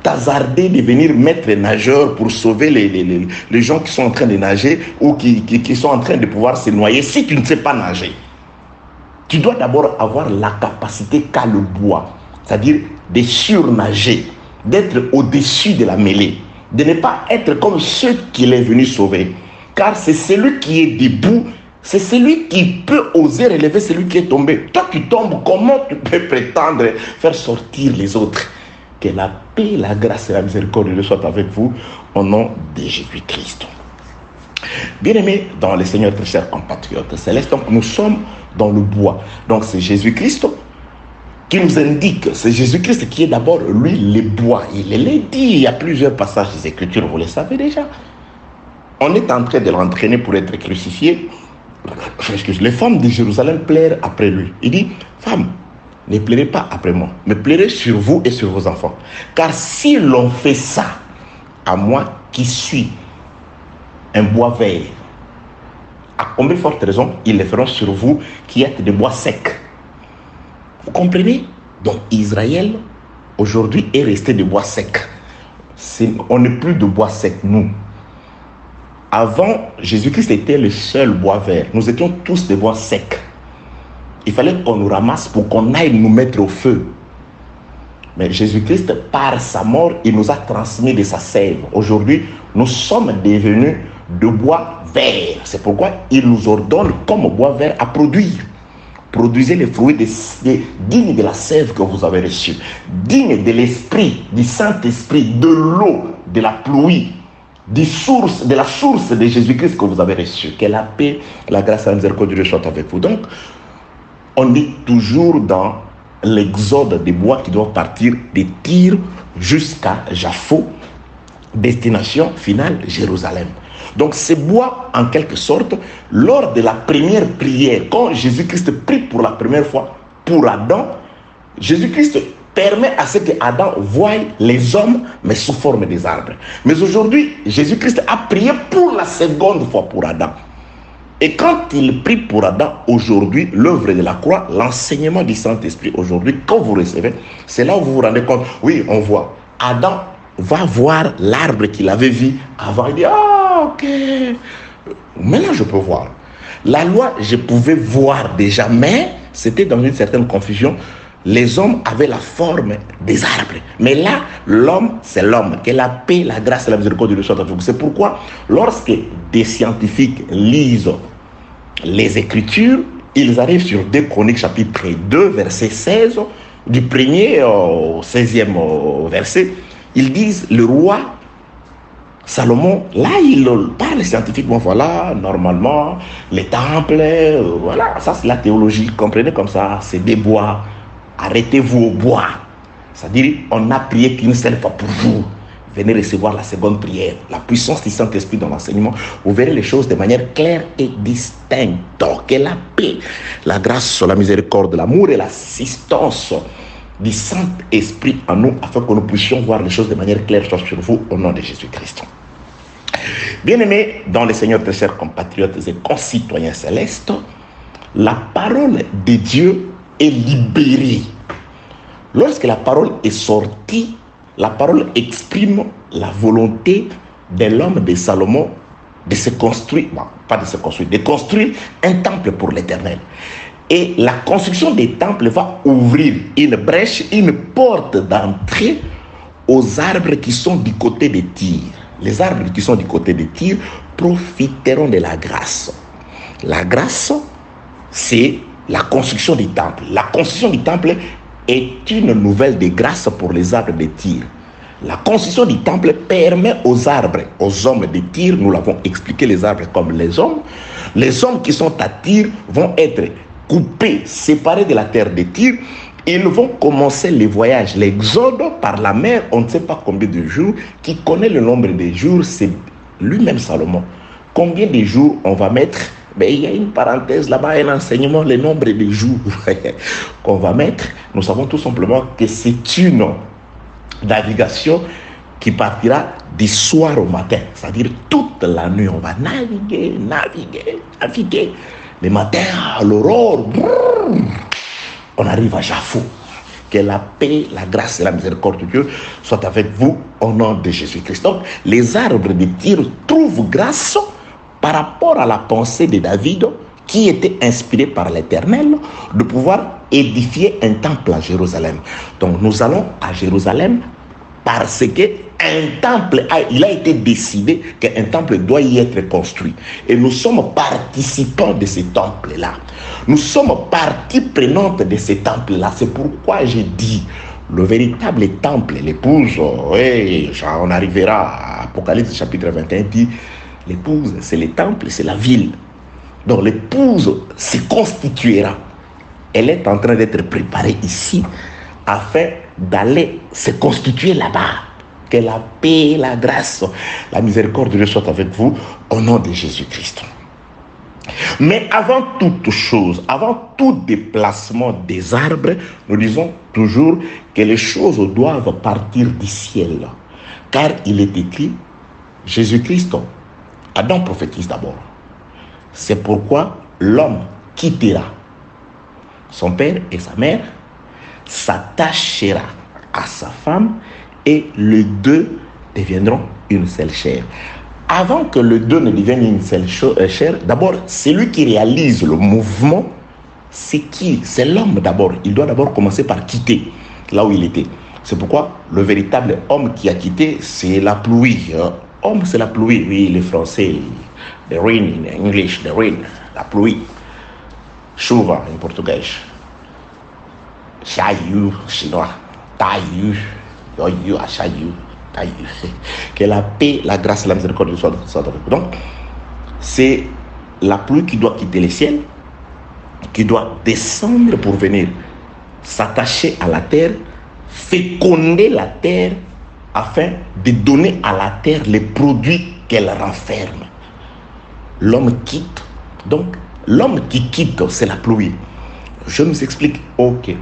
[SPEAKER 1] t'hasarder de venir maître nageur pour sauver les gens qui sont en train de nager ou qui sont en train de pouvoir se noyer si tu ne sais pas nager? Tu dois d'abord avoir la capacité qu'a le bois, c'est-à-dire de surnager, d'être au-dessus de la mêlée, de ne pas être comme ceux qu'il est venu sauver. Car c'est celui qui est debout, c'est celui qui peut oser relever celui qui est tombé. Toi, tu tombes, comment tu peux prétendre faire sortir les autres? Que la paix, la grâce et la miséricorde de soient avec vous au nom de Jésus-Christ. Bien-aimés dans le Seigneur, très chers compatriotes célestes, nous sommes dans le bois. Donc c'est Jésus-Christ qui nous indique, c'est Jésus-Christ qui est d'abord, lui, le bois. Il l'a dit, il y a plusieurs passages des Écritures, vous le savez déjà. On est en train de l'entraîner pour être crucifié. Les femmes de Jérusalem pleurent après lui. Il dit, femmes, ne pleurez pas après moi, mais pleurez sur vous et sur vos enfants. Car si l'on fait ça, à moi qui suis un bois vert, à combien de fortes raisons ils le feront sur vous qui êtes des bois secs. Vous comprenez? Donc Israël, aujourd'hui, est resté de bois secs. On n'est plus de bois secs, nous. Avant, Jésus-Christ était le seul bois vert. Nous étions tous des bois secs. Il fallait qu'on nous ramasse pour qu'on aille nous mettre au feu. Mais Jésus-Christ, par sa mort, il nous a transmis de sa sève. Aujourd'hui, nous sommes devenus de bois vert. C'est pourquoi il nous ordonne, comme bois vert, à produire. Produisez les fruits dignes de la sève que vous avez reçue, dignes de l'esprit, du Saint-Esprit, de l'eau, de la pluie, de la source de Jésus-Christ que vous avez reçue. Que la paix, la grâce et la miséricorde de Dieu soient avec vous. Donc, on est toujours dans l'exode des bois qui doivent partir de Tyr jusqu'à Jaffo, destination finale Jérusalem. Donc ces bois, en quelque sorte, lors de la première prière, quand Jésus-Christ prie pour la première fois pour Adam, Jésus-Christ permet à ce que Adam voie les hommes, mais sous forme des arbres. Mais aujourd'hui, Jésus-Christ a prié pour la seconde fois pour Adam. Et quand il prie pour Adam, aujourd'hui, l'œuvre de la croix, l'enseignement du Saint-Esprit, aujourd'hui, quand vous recevez, c'est là où vous vous rendez compte, oui, on voit, Adam va voir l'arbre qu'il avait vu avant. Il dit, ah, ok, maintenant je peux voir. La loi, je pouvais voir déjà, mais c'était dans une certaine confusion. Les hommes avaient la forme des arbres. Mais là, l'homme, c'est l'homme. Que la paix, la grâce et la miséricorde de Dieu soient avec vous. C'est pourquoi, lorsque des scientifiques lisent les Écritures, ils arrivent sur 2 Chroniques chapitre 2, verset 16, du 1er au 16e verset. Ils disent, le roi Salomon, là il parle scientifiquement, voilà, normalement, les temples, voilà, ça c'est la théologie, comprenez comme ça, c'est des bois, arrêtez-vous au bois. C'est-à-dire, on n'a prié qu'une seule fois pour vous. Venez recevoir la seconde prière, la puissance du Saint-Esprit dans l'enseignement. Vous verrez les choses de manière claire et distincte. Que la paix, la grâce, la miséricorde, l'amour et l'assistance du Saint-Esprit en nous, afin que nous puissions voir les choses de manière claire sur vous, au nom de Jésus-Christ. Bien-aimés dans le Seigneur, très chers compatriotes et concitoyens célestes, la parole de Dieu est libérée. Lorsque la parole est sortie, la parole exprime la volonté de l'homme de Salomon de se construire, non, pas de se construire, de construire un temple pour l'Éternel. Et la construction des temples va ouvrir une brèche, une porte d'entrée aux arbres qui sont du côté de Tyr. Les arbres qui sont du côté de Tyr profiteront de la grâce. La grâce, c'est la construction du temple. La construction du temple est une nouvelle de grâce pour les arbres de Tyr. La construction du temple permet aux arbres, aux hommes de Tyr, nous l'avons expliqué, les arbres comme les hommes qui sont à Tyr vont être coupés, séparés de la terre de Tyr, Ils vont commencer les voyages, l'exode par la mer, on ne sait pas combien de jours. Qui connaît le nombre des jours, c'est lui-même Salomon. Combien de jours on va mettre? Mais il y a une parenthèse là-bas, un enseignement, le nombre de jours qu'on va mettre. Nous savons tout simplement que c'est une navigation qui partira du soir au matin. C'est-à-dire toute la nuit, on va naviguer. Le matin, à l'aurore, on arrive à Jafou. Que la paix, la grâce et la miséricorde de Dieu soient avec vous au nom de Jésus-Christ. Donc, les arbres de Tyr trouvent grâce par rapport à la pensée de David, qui était inspiré par l'Éternel, de pouvoir édifier un temple à Jérusalem. Donc, nous allons à Jérusalem parce qu'un temple, il a été décidé qu'un temple doit y être construit. Et nous sommes participants de ce temple-là. Nous sommes partie prenante de ce temple-là. C'est pourquoi j'ai dit, le véritable temple, l'épouse, on arrivera à Apocalypse chapitre 21, dit, l'épouse, c'est le temple, c'est la ville. Donc l'épouse se constituera. Elle est en train d'être préparée ici afin d'aller se constituer là-bas. Que la paix, la grâce, la miséricorde de Dieu soit avec vous au nom de Jésus-Christ. Mais avant toute chose, avant tout déplacement des arbres, nous disons toujours que les choses doivent partir du ciel. Car il est écrit, Jésus-Christ, Adam prophétise d'abord. C'est pourquoi l'homme quittera son père et sa mère, s'attachera à sa femme et les deux deviendront une seule chair. Avant que les deux ne deviennent une seule chair, d'abord, celui qui réalise le mouvement, c'est qui? C'est l'homme d'abord. Il doit d'abord commencer par quitter là où il était. C'est pourquoi le véritable homme qui a quitté, c'est la pluie. Homme, c'est la pluie. Oui, les Français, the rain in English, the rain, la pluie. Chuva en portugais. Chayu, chinois. Tayu, yoyu, achayu. Que la paix, la grâce et la miséricorde soient avec vous. Donc, c'est la pluie qui doit quitter le ciel, qui doit descendre pour venir s'attacher à la terre, féconder la terre afin de donner à la terre les produits qu'elle renferme. L'homme quitte. Donc, l'homme qui quitte, c'est la pluie. Je nous explique. Ok.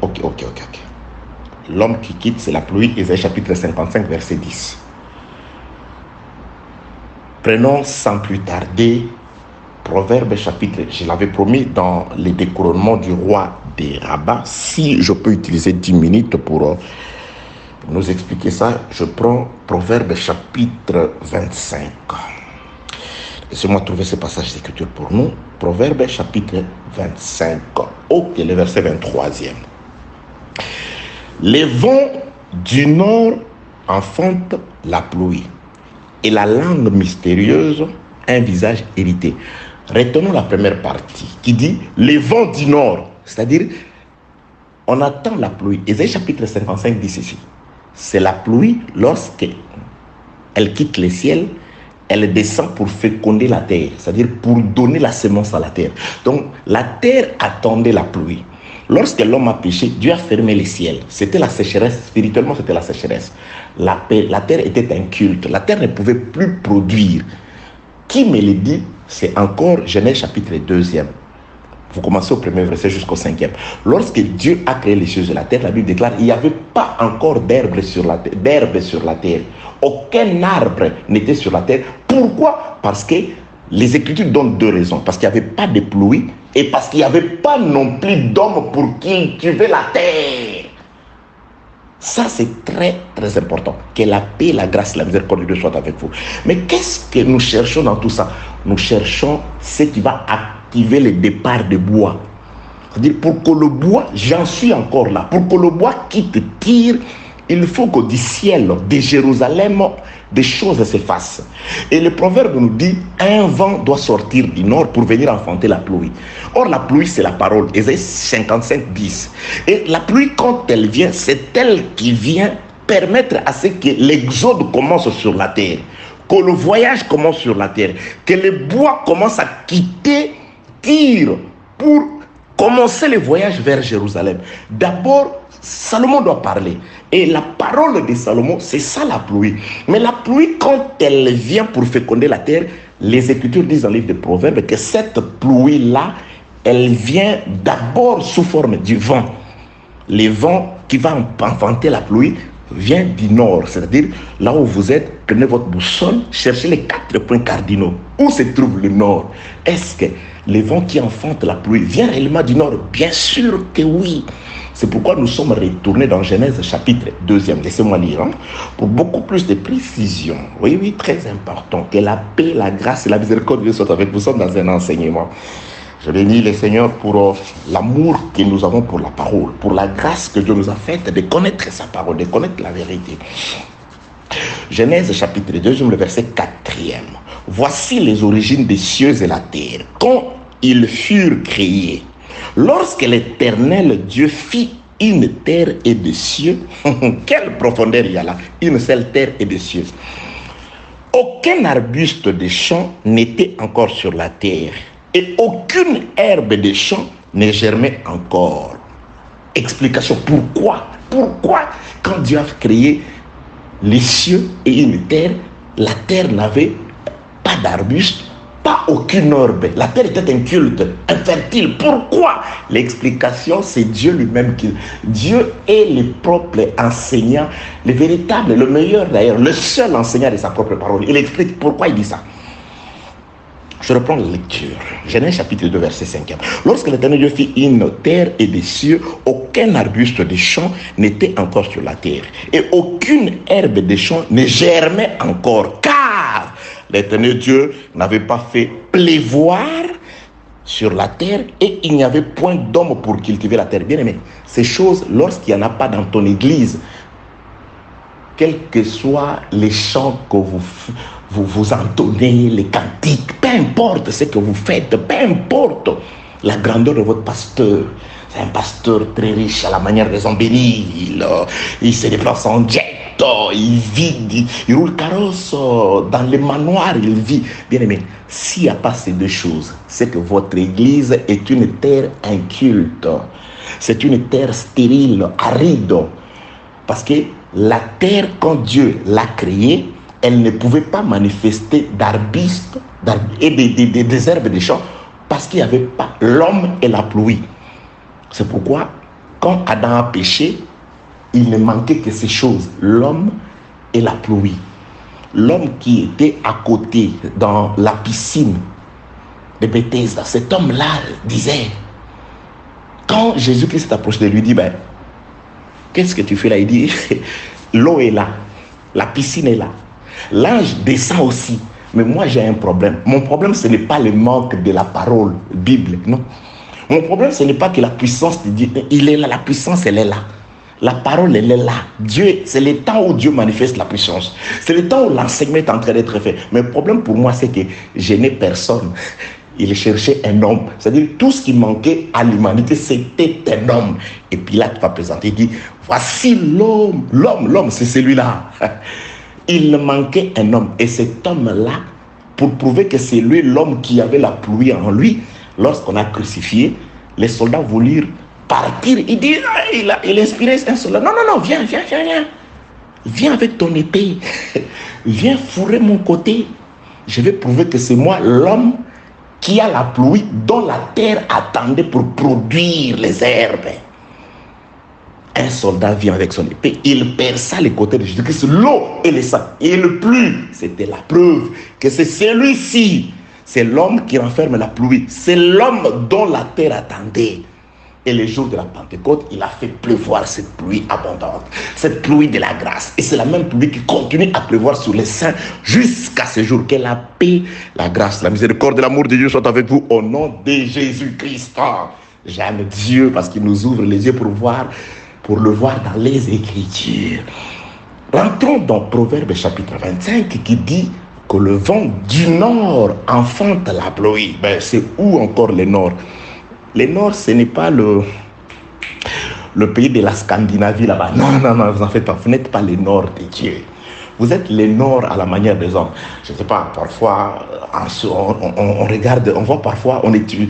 [SPEAKER 1] L'homme qui quitte, c'est la pluie. Ésaïe chapitre 55, verset 10. Prenons sans plus tarder Proverbe chapitre, je l'avais promis dans les découronnements du roi des Rabbats. Si je peux utiliser 10 minutes pour nous expliquer ça, je prends Proverbe chapitre 25. Laissez-moi trouver ce passage d'écriture pour nous. Proverbe chapitre 25. Ok, le verset 23e. Les vents du nord enfantent la pluie et la langue mystérieuse un visage hérité. Retenons la première partie qui dit les vents du nord, c'est-à-dire on attend la pluie. Ésaïe chapitre 55 dit ceci. C'est la pluie lorsqu'elle quitte le ciel, elle descend pour féconder la terre, c'est-à-dire pour donner la semence à la terre. Donc la terre attendait la pluie. Lorsque l'homme a péché, Dieu a fermé les ciels. C'était la sécheresse, spirituellement c'était la sécheresse. La terre était inculte, la terre ne pouvait plus produire. Qui me le dit? C'est encore Genèse chapitre 2e. Vous commencez au premier verset jusqu'au 5e. Lorsque Dieu a créé les choses de la terre, la Bible déclare qu'il n'y avait pas encore d'herbe sur la terre. Aucun arbre n'était sur la terre. Pourquoi? Parce que les Écritures donnent deux raisons. Parce qu'il n'y avait pas de pluie et parce qu'il n'y avait pas non plus d'hommes pour cultiver la terre. Ça, c'est très, très important. Que la paix, la grâce, la miséricorde de Dieu soient avec vous. Mais qu'est-ce que nous cherchons dans tout ça? Nous cherchons ce qui va activer le départ de bois. C'est-à-dire, pour que le bois, j'en suis encore là, pour que le bois quitte Tyr, il faut que du ciel, de Jérusalem, des choses s'effacent. Et le proverbe nous dit, un vent doit sortir du nord pour venir enfanter la pluie. Or, la pluie, c'est la parole. Ésaïe 55, 10. Et la pluie, quand elle vient, c'est elle qui vient permettre à ce que l'exode commence sur la terre, que le voyage commence sur la terre, que le bois commence à quitter Tyr pour commencer le voyage vers Jérusalem. D'abord, Salomon doit parler. Et la parole de Salomon, c'est ça la pluie. Mais la pluie, quand elle vient pour féconder la terre, les Écritures disent dans le livre des Proverbes que cette pluie-là, elle vient d'abord sous forme du vent. Le vent qui va enfanter la pluie vient du nord, c'est-à-dire là où vous êtes, prenez votre boussole, cherchez les 4 points cardinaux. Où se trouve le nord? Est-ce que le vent qui enfante la pluie vient réellement du nord? Bien sûr que oui. C'est pourquoi nous sommes retournés dans Genèse chapitre 2. Laissez-moi lire, pour beaucoup plus de précision. Oui, oui, très important. Que la paix, la grâce et la miséricorde de Dieu soient avec vous. Nous sommes dans un enseignement. Je bénis le Seigneur pour l'amour que nous avons pour la parole, pour la grâce que Dieu nous a faite de connaître sa parole, de connaître la vérité. Genèse chapitre 2, le verset 4e. Voici les origines des cieux et la terre. Quand ils furent créés, lorsque l'Éternel Dieu fit une terre et des cieux, quelle profondeur il y a là, une seule terre et des cieux. Aucun arbuste des champs n'était encore sur la terre, et aucune herbe des champs ne germait encore. Explication, pourquoi? Pourquoi quand Dieu a créé les cieux et une terre, la terre n'avait pas d'arbuste, pas aucune herbe. La terre était inculte, infertile. Pourquoi? L'explication, c'est Dieu lui-même. Dieu est le propre enseignant, le véritable, le meilleur d'ailleurs, le seul enseignant de sa propre parole. Il explique pourquoi il dit ça. Je reprends la lecture. Genèse chapitre 2, verset 5. Lorsque l'Éternel Dieu fit une terre et des cieux, aucun arbuste des champs n'était encore sur la terre. Et aucune herbe des champs ne germait encore. Car l'Éternel Dieu n'avait pas fait pleuvoir sur la terre et il n'y avait point d'homme pour cultiver la terre. Bien aimé, ces choses, lorsqu'il n'y en a pas dans ton église, quels que soient les chants que vous entonnez, les cantiques, peu importe ce que vous faites, peu importe la grandeur de votre pasteur. C'est un pasteur très riche à la manière des hommes bénis. Il se déplace en jet, il vit, il roule carrosse dans les manoirs, il vit. Bien aimé, s'il n'y a pas ces deux choses, c'est que votre église est une terre inculte. C'est une terre stérile, aride. Parce que la terre, quand Dieu l'a créée, elle ne pouvait pas manifester d'arbustes et des herbes des champs parce qu'il n'y avait pas l'homme et la pluie. C'est pourquoi, quand Adam a péché, il ne manquait que ces choses, l'homme et la pluie. L'homme qui était à côté dans la piscine de Bethesda, cet homme-là disait, quand Jésus-Christ s'est approché de lui, il dit, ben, qu'est-ce que tu fais là? Il dit, l'eau est là, la piscine est là. L'ange descend aussi. Mais moi, j'ai un problème. Mon problème, ce n'est pas le manque de la parole biblique, non. Mon problème, ce n'est pas que la puissance de Dieu, il est là, la puissance, elle est là. La parole, elle est là. Dieu, c'est le temps où Dieu manifeste la puissance. C'est le temps où l'enseignement est en train d'être fait. Mais le problème pour moi, c'est que je n'ai personne. Il cherchait un homme. C'est-à-dire, tout ce qui manquait à l'humanité, c'était un homme. Et Pilate va présenter, il dit, voici l'homme. L'homme, c'est celui-là. Il manquait un homme. Et cet homme-là, pour prouver que c'est lui l'homme qui avait la pluie en lui, lorsqu'on a crucifié, les soldats voulurent partir. Il dit, il inspirait un soldat. Non, viens. Viens avec ton épée. Viens fourrer mon côté. Je vais prouver que c'est moi l'homme qui a la pluie dont la terre attendait pour produire les herbes. Un soldat vient avec son épée, il perça les côtés de Jésus-Christ, l'eau et le sang. Et le pluie, c'était la preuve que c'est celui-ci, c'est l'homme qui renferme la pluie, c'est l'homme dont la terre attendait. Et le jour de la Pentecôte, il a fait pleuvoir cette pluie abondante, cette pluie de la grâce. Et c'est la même pluie qui continue à pleuvoir sur les saints jusqu'à ce jour. Que la paix, la grâce, la miséricorde et l'amour de Dieu soient avec vous au nom de Jésus-Christ. J'aime Dieu parce qu'il nous ouvre les yeux pour le voir dans les Écritures. Rentrons dans Proverbe chapitre 25 qui dit que le vent du nord enfante la pluie. Ben, c'est où encore le nord? Le nord, ce n'est pas le pays de la Scandinavie là-bas. Non, vous en faites pas. Vous n'êtes pas le nord de Dieu. Vous êtes les Nord à la manière des hommes. Je ne sais pas, parfois, on regarde, on voit parfois, on étudie.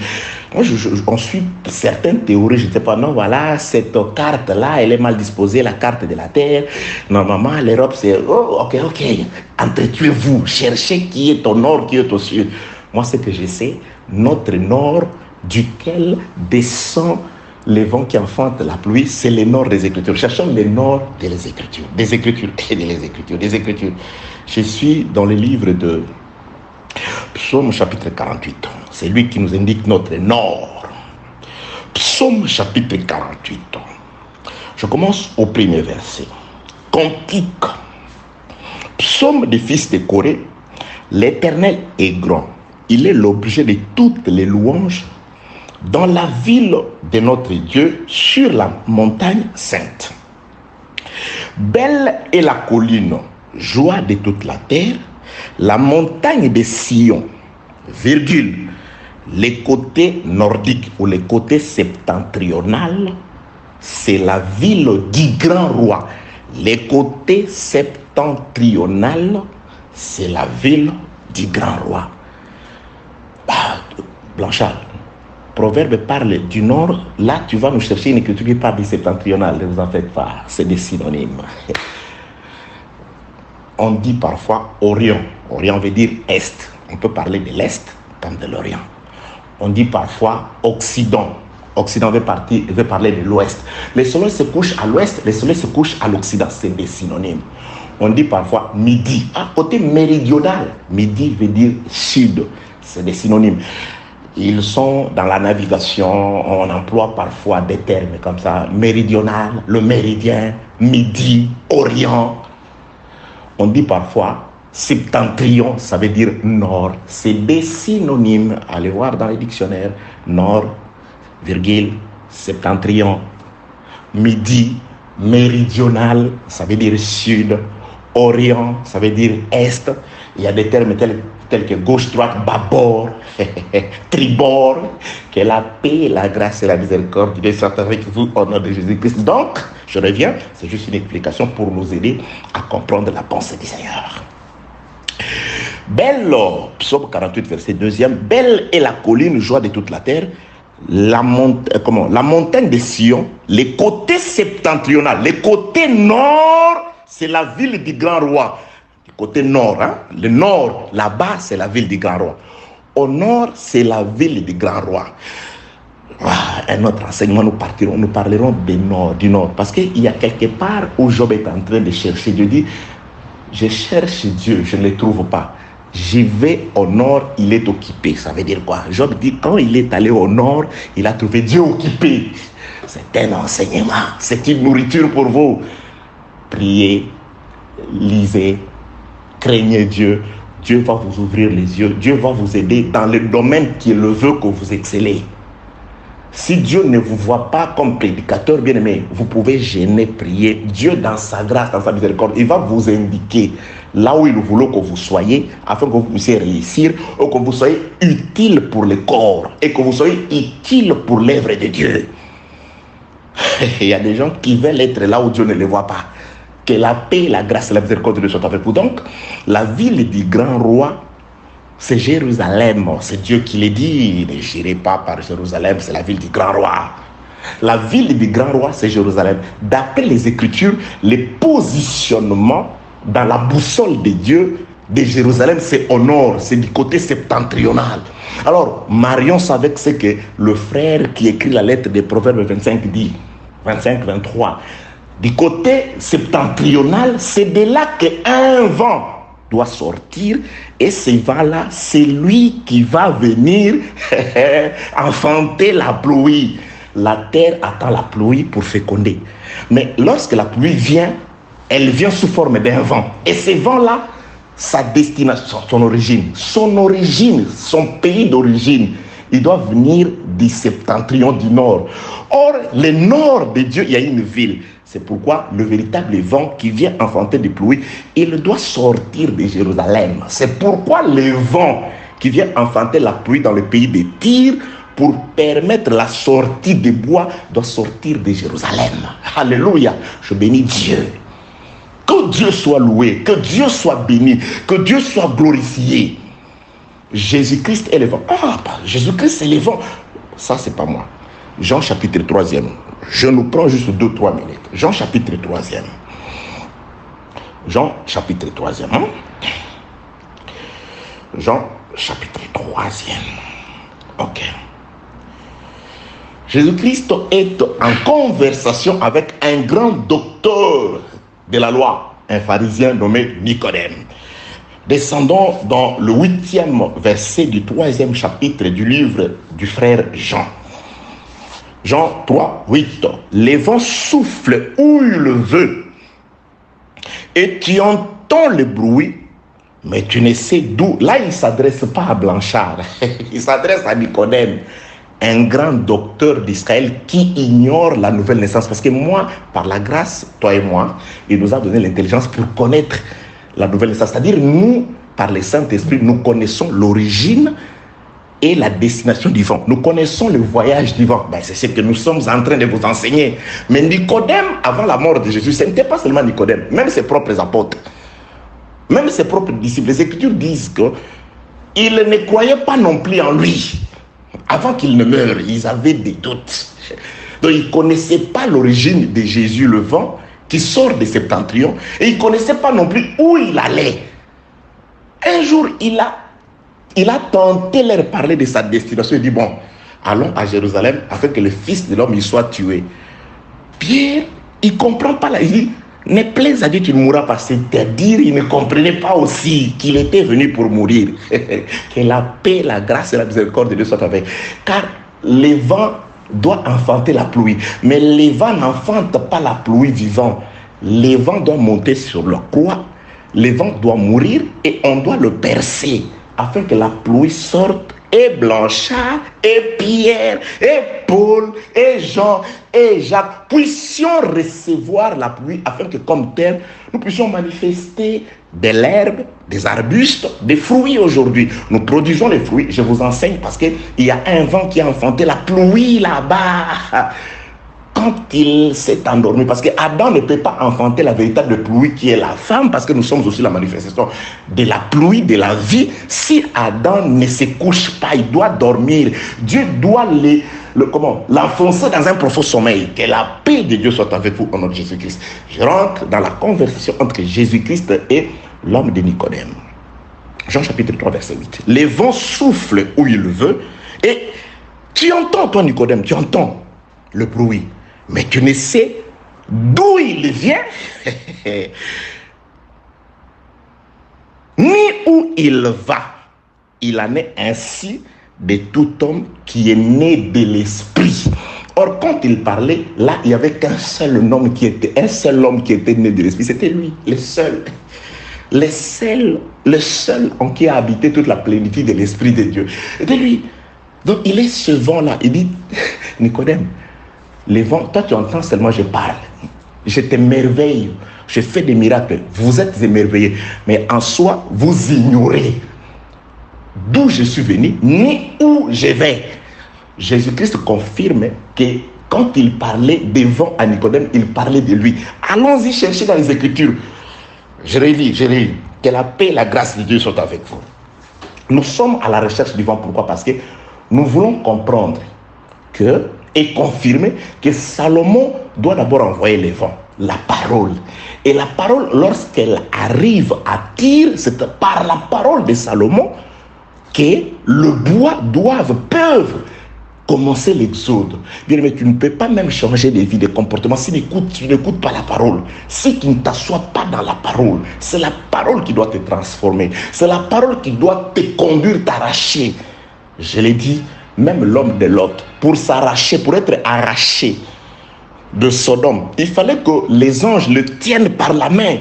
[SPEAKER 1] Moi, on suit certaines théories, je ne sais pas, non, voilà, cette carte-là, elle est mal disposée, la carte de la Terre. Normalement, l'Europe, c'est, oh, ok, entretuez-vous, cherchez qui est au nord, qui est au sud. Moi, ce que je sais, notre nord, duquel descend les vents qui enfantent la pluie, c'est les nords des Écritures. Cherchons les nords des Écritures, des Écritures et des Écritures, des Écritures. Je suis dans le livre de Psaume chapitre 48. C'est lui qui nous indique notre nord. Psaume chapitre 48. Je commence au premier verset. Cantique. Psaume des fils de Corée. L'Éternel est grand. Il est l'objet de toutes les louanges dans la ville de notre Dieu, sur la montagne sainte. Belle est la colline, joie de toute la terre, la montagne de Sion, virgule, les côtés nordiques ou les côtés septentrional, c'est la ville du grand roi. Les côtés septentrional, c'est la ville du grand roi. Blanchard, Proverbe parle du nord, là tu vas nous chercher une écriture qui parle du septentrional, ne vous en faites pas, c'est des synonymes. On dit parfois Orient, Orient veut dire Est, on peut parler de l'Est comme de l'Orient. On dit parfois Occident, Occident veut parler de l'Ouest. Le soleil se couche à l'Ouest, le soleil se couche à l'Occident, c'est des synonymes. On dit parfois Midi, côté méridional, Midi veut dire Sud, c'est des synonymes. Ils sont dans la navigation, on emploie parfois des termes comme ça, méridional, le méridien, midi, orient. On dit parfois septentrion, ça veut dire nord. C'est des synonymes, allez voir dans les dictionnaires, nord, virgule, septentrion, midi, méridional, ça veut dire sud, orient, ça veut dire est. Il y a des termes tels que gauche, droite, bâbord, tribord, que la paix, la grâce et la miséricorde de Dieu soient avec vous au nom de Jésus-Christ. Donc, je reviens, c'est juste une explication pour nous aider à comprendre la pensée du Seigneur. Belle, psaume 48, verset 2e, belle est la colline, joie de toute la terre, la montagne de Sion, les côtés septentrional, les côtés nord, c'est la ville du grand roi. Côté nord, le nord, là-bas, c'est la ville du grand roi. Au nord, c'est la ville du grand roi. Un autre enseignement, nous parlerons du nord. Parce qu'il y a quelque part où Job est en train de chercher Dieu. Dit, je cherche Dieu, je ne le trouve pas. J'y vais au nord, il est occupé. Ça veut dire quoi? Job dit, quand il est allé au nord, il a trouvé Dieu occupé. C'est un enseignement, c'est une nourriture pour vous. Priez, lisez, craignez Dieu, Dieu va vous ouvrir les yeux, Dieu va vous aider dans le domaine qu'il veut que vous excellez. Si Dieu ne vous voit pas comme prédicateur bien-aimé, vous pouvez gêner, prier. Dieu dans sa grâce, dans sa miséricorde, il va vous indiquer là où il veut que vous soyez, afin que vous puissiez réussir, ou que vous soyez utile pour le corps, et que vous soyez utile pour l'œuvre de Dieu. Il y a des gens qui veulent être là où Dieu ne les voit pas. Que la paix, la grâce et la miséricorde de Dieu soient avec vous. Donc, la ville du grand roi, c'est Jérusalem. C'est Dieu qui l'a dit. Ne j'irai pas par Jérusalem, c'est la ville du grand roi. La ville du grand roi, c'est Jérusalem. D'après les Écritures, les positionnements dans la boussole de Dieu de Jérusalem, c'est au nord, c'est du côté septentrional. Alors, Marion savait que c'est que le frère qui écrit la lettre des Proverbes 25 dit, 25-23, du côté septentrional, c'est de là qu'un vent doit sortir, et ce vent-là, c'est lui qui va venir enfanter la pluie. La terre attend la pluie pour féconder. Mais lorsque la pluie vient, elle vient sous forme d'un vent. Et ce vent-là, sa destination, son origine, son pays d'origine, il doit venir du septentrion du nord. Or, le nord de Dieu, il y a une ville. C'est pourquoi le véritable vent qui vient enfanter des pluies, il doit sortir de Jérusalem. C'est pourquoi le vent qui vient enfanter la pluie dans le pays de Tyr, pour permettre la sortie des bois, doit sortir de Jérusalem. Alléluia. Je bénis Dieu. Que Dieu soit loué, que Dieu soit béni, que Dieu soit glorifié. Jésus-Christ est le vent. Ah, Jésus-Christ est le vent. Ça, c'est pas moi. Jean chapitre 3e. Je nous prends juste 2-3 minutes. Jean chapitre 3e. Jean chapitre 3e. Jean chapitre 3e. Ok. Jésus-Christ est en conversation avec un grand docteur de la loi, un pharisien nommé Nicodème. Descendons dans le 8e verset du 3e chapitre du livre du frère Jean. Jean 3, 8. Les vents soufflent où il le veut. Et tu entends le bruit, mais tu ne sais d'où. Là, il ne s'adresse pas à Blanchard. Il s'adresse à Nicodème, un grand docteur d'Israël qui ignore la nouvelle naissance. Parce que moi, par la grâce, toi et moi, il nous a donné l'intelligence pour connaître la nouvelle naissance. C'est-à-dire, nous, par le Saint-Esprit, nous connaissons l'origine et la destination du vent. Nous connaissons le voyage du vent. Ben, c'est ce que nous sommes en train de vous enseigner. Mais Nicodème, avant la mort de Jésus, ce n'était pas seulement Nicodème, même ses propres apôtres, même ses propres disciples. Les Écritures disent qu'ils ne croyaient pas non plus en lui. Avant qu'il ne meure, ils avaient des doutes. Donc, ils ne connaissaient pas l'origine de Jésus, le vent, qui sort de Septentrion. Et ils ne connaissaient pas non plus où il allait. Un jour, il a tenté de leur parler de sa destination. Il dit, bon, allons à Jérusalem afin que le Fils de l'homme y soit tué. Pierre, il ne comprend pas. Il dit, ne plaise à Dieu, tu ne mourras pas. C'est-à-dire, il ne comprenait pas aussi qu'il était venu pour mourir. Que la paix, la grâce et la miséricorde de Dieu soient avec. Car les vents doivent enfanter la pluie. Mais les vents n'enfantent pas la pluie vivante. Les vents doivent monter sur leur croix. Les vents doivent mourir et on doit le percer afin que la pluie sorte. Et Blanchard, et Pierre, et Paul, et Jean, et Jacques puissions recevoir la pluie afin que comme terre, nous puissions manifester de l'herbe, des arbustes, des fruits aujourd'hui. Nous produisons les fruits. Je vous enseigne parce qu'il y a un vent qui a enfanté la pluie là-bas. Quand il s'est endormi, parce que Adam ne peut pas enfanter la véritable pluie qui est la femme, parce que nous sommes aussi la manifestation de la pluie, de la vie. Si Adam ne se couche pas, il doit dormir. Dieu doit l'enfoncer dans un profond sommeil. Que la paix de Dieu soit avec vous au nom de Jésus-Christ. Je rentre dans la conversation entre Jésus-Christ et l'homme de Nicodème. Jean chapitre 3, verset 8. Les vents soufflent où il veut, et tu entends, toi Nicodème, tu entends le bruit. Mais tu ne sais d'où il vient, ni où il va. Il en est ainsi de tout homme qui est né de l'esprit. Or, quand il parlait, là, il n'y avait qu'un seul homme qui était né de l'esprit. C'était lui, le seul en qui a habité toute la plénitude de l'esprit de Dieu. C'était lui. Donc, il est ce vent-là. Il dit, Nicodème, les vents, toi tu entends seulement je parle. Je t'émerveille. Je fais des miracles. Vous êtes émerveillés. Mais en soi, vous ignorez d'où je suis venu, ni où je vais. Jésus-Christ confirme que quand il parlait des vents à Nicodème, il parlait de lui. Allons-y chercher dans les Écritures. Je relis. Que la paix et la grâce de Dieu soient avec vous. Nous sommes à la recherche du vent. Pourquoi? Parce que nous voulons comprendre et confirmer que Salomon doit d'abord envoyer les vents, la parole. Et la parole, lorsqu'elle arrive à Tyr, c'est par la parole de Salomon que le bois peuvent commencer l'exode. Bien, mais tu ne peux pas même changer de vie, de comportement si tu n'écoutes pas la parole. Si tu ne t'assois pas dans la parole, c'est la parole qui doit te transformer. C'est la parole qui doit te conduire, t'arracher. Je l'ai dit, même l'homme de Lot, pour s'arracher, pour être arraché de Sodome, il fallait que les anges le tiennent par la main,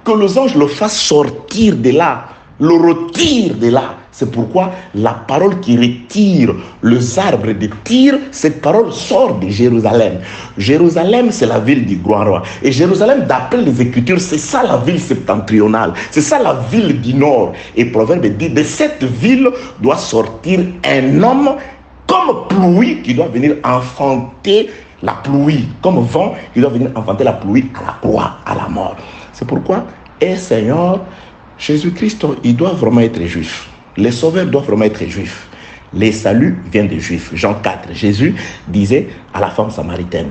[SPEAKER 1] que les anges le fassent sortir de là, le retirent de là. C'est pourquoi la parole qui retire les arbres de Tyr, cette parole sort de Jérusalem. Jérusalem, c'est la ville du grand roi. Et Jérusalem, d'après les Écritures, c'est ça la ville septentrionale. C'est ça la ville du nord. Et Proverbe dit, de cette ville doit sortir un homme comme pluie qui doit venir enfanter la pluie, comme vent qui doit venir enfanter la pluie à la croix, à la mort. C'est pourquoi, et Seigneur, Jésus-Christ, il doit vraiment être juif. Les sauveurs doivent vraiment être juifs. Les saluts viennent des juifs. Jean 4, Jésus disait à la femme samaritaine,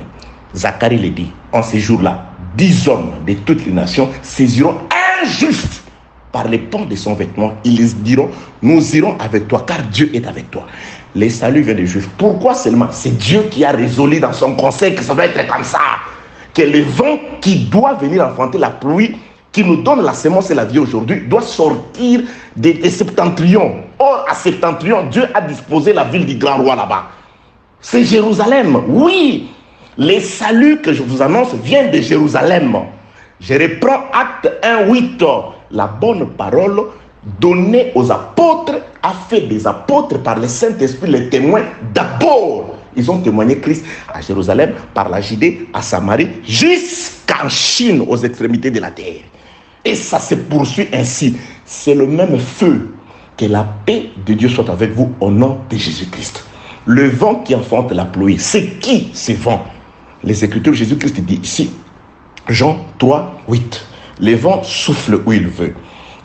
[SPEAKER 1] Zacharie le dit, en ces jours-là, 10 hommes de toutes les nations saisiront un juif par les pans de son vêtement. Ils diront, nous irons avec toi, car Dieu est avec toi. Les saluts viennent des juifs. Pourquoi seulement? C'est Dieu qui a résolu dans son conseil que ça va être comme ça. Que le vent qui doit venir enfanter la pluie, qui nous donne la semence et la vie aujourd'hui, doit sortir des septentrions. Or, à Septentrion, Dieu a disposé la ville du grand roi là-bas. C'est Jérusalem. Oui, les saluts que je vous annonce viennent de Jérusalem. Je reprends Acte 1:8. La bonne parole donnée aux apôtres a fait des apôtres par le Saint-Esprit les témoins d'abord. Ils ont témoigné Christ à Jérusalem, par la Judée, à Samarie, jusqu'en Chine, aux extrémités de la terre. Et ça se poursuit ainsi. C'est le même feu. Que la paix de Dieu soit avec vous au nom de Jésus-Christ. Le vent qui enfante la pluie, c'est qui ce vent? Les Écritures, Jésus-Christ dit ici, Jean 3:8. Le vent souffle où il veut.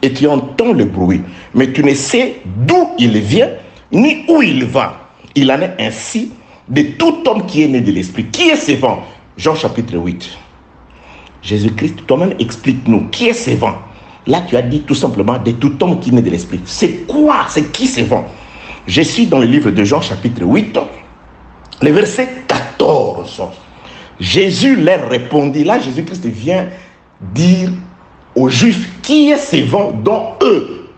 [SPEAKER 1] Et tu entends le bruit, mais tu ne sais d'où il vient, ni où il va. Il en est ainsi de tout homme qui est né de l'Esprit. Qui est ce vent? Jean chapitre 8. Jésus-Christ, toi-même, explique-nous. Qui est ce vent? Là, tu as dit tout simplement de tout homme qui est né de l'Esprit. C'est quoi? C'est qui ce vent? Je suis dans le livre de Jean chapitre 8, le verset 14. Jésus leur répondit. Là, Jésus-Christ vient dire aux Juifs qui est ce vent dont eux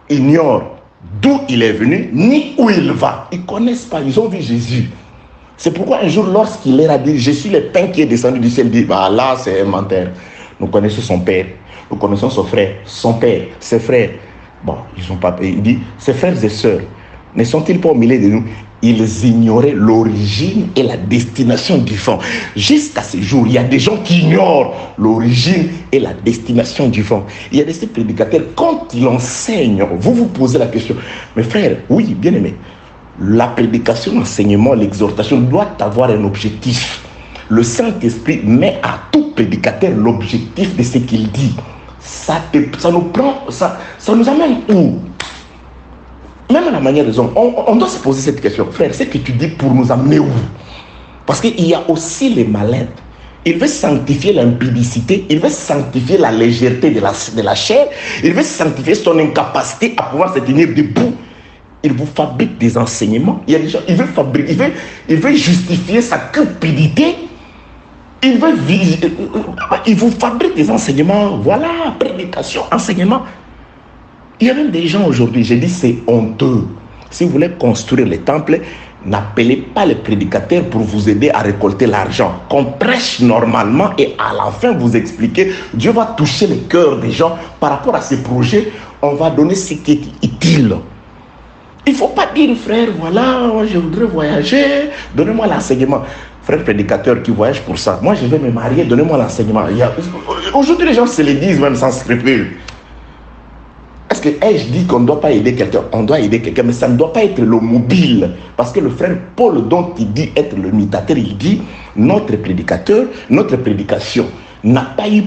[SPEAKER 1] ignorent d'où il est venu, ni où il va. Ils ne connaissent pas, ils ont vu Jésus. C'est pourquoi un jour, lorsqu'il leur a dit, je suis le pain qui est descendu du ciel, il dit, bah là, c'est un menteur. Nous connaissons son père, nous connaissons son frère, son père, ses frères. Bon, ils n'ont pas payé. Il dit, ses frères et sœurs, ne sont-ils pas au milieu de nous? Ils ignoraient l'origine et la destination du vent. Jusqu'à ce jour, il y a des gens qui ignorent l'origine et la destination du vent. Il y a des prédicateurs, quand ils enseignent, vous vous posez la question, mes frères, oui, bien aimé, la prédication, l'enseignement, l'exhortation doit avoir un objectif. Le Saint-Esprit met à tout prédicateur l'objectif de ce qu'il dit. Ça nous prend, ça nous amène où? Même à la manière des hommes, on doit se poser cette question. Frère, c'est que tu dis pour nous amener où? Parce qu'il y a aussi les malins. Il veut sanctifier l'impudicité, il veut sanctifier la légèreté de la chair, il veut sanctifier son incapacité à pouvoir se tenir debout. Il vous fabrique des enseignements. Il y a des gens, il veut justifier sa cupidité. Il vous fabrique des enseignements. Voilà, prédication, enseignement. Il y a même des gens aujourd'hui, j'ai dit c'est honteux. Si vous voulez construire les temples, n'appelez pas les prédicateurs pour vous aider à récolter l'argent. Qu'on prêche normalement et à la fin vous expliquer, Dieu va toucher les cœurs des gens par rapport à ces projets. On va donner ce qui est utile. Il ne faut pas dire, frère, voilà, je voudrais voyager, donnez-moi l'enseignement. Frère prédicateur qui voyage pour ça, moi je vais me marier, donnez-moi l'enseignement. Aujourd'hui les gens se le disent même sans scrupule. Est-ce que je dis qu'on ne doit pas aider quelqu'un? On doit aider quelqu'un, mais ça ne doit pas être le mobile. Parce que le frère Paul, dont il dit être le imitateur, il dit, notre prédicateur, notre prédication n'a pas eu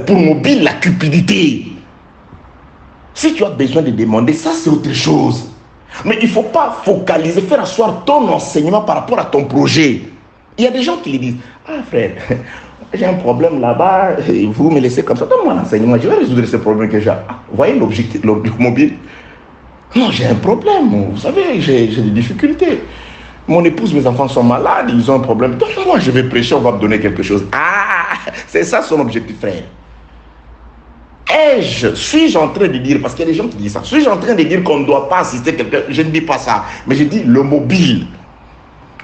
[SPEAKER 1] pour mobile la cupidité. Si tu as besoin de demander, ça c'est autre chose. Mais il ne faut pas focaliser, faire asseoir ton enseignement par rapport à ton projet. Il y a des gens qui lui disent, ah frère, j'ai un problème là-bas, vous me laissez comme ça, donne-moi l'enseignement, je vais résoudre ce problème que j'ai. Ah, voyez l'objectif, mobile. Non, j'ai un problème, vous savez, j'ai des difficultés. Mon épouse, mes enfants sont malades, ils ont un problème. Moi, je vais prêcher, on va me donner quelque chose. Ah, c'est ça son objectif, frère. Suis-je en train de dire, parce qu'il y a des gens qui disent ça, suis-je en train de dire qu'on ne doit pas assister quelqu'un? Je ne dis pas ça, mais je dis le mobile.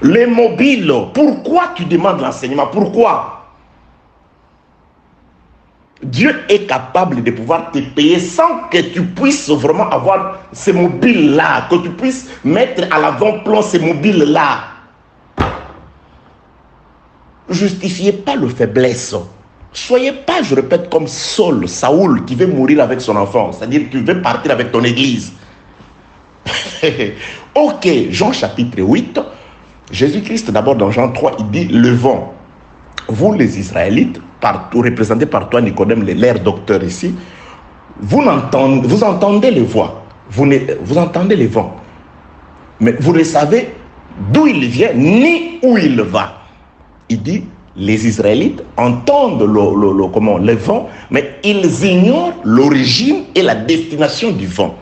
[SPEAKER 1] Les mobiles, pourquoi tu demandes l'enseignement? Pourquoi? Dieu est capable de pouvoir te payer sans que tu puisses vraiment avoir ces mobiles-là, que tu puisses mettre à l'avant-plan ces mobiles-là. Justifiez pas le faiblesse. Soyez pas, je répète, comme Saoul qui veut mourir avec son enfant, c'est-à-dire que tu veux partir avec ton église. Ok, Jean chapitre 8, Jésus-Christ d'abord dans Jean 3, il dit, le vent, vous les Israélites, représenté par toi, Nicodème, l'air docteur ici, vous entendez les voix, vous entendez les vents, mais vous ne savez d'où il vient ni où il va. Il dit, les Israélites entendent le vent, mais ils ignorent l'origine et la destination du vent.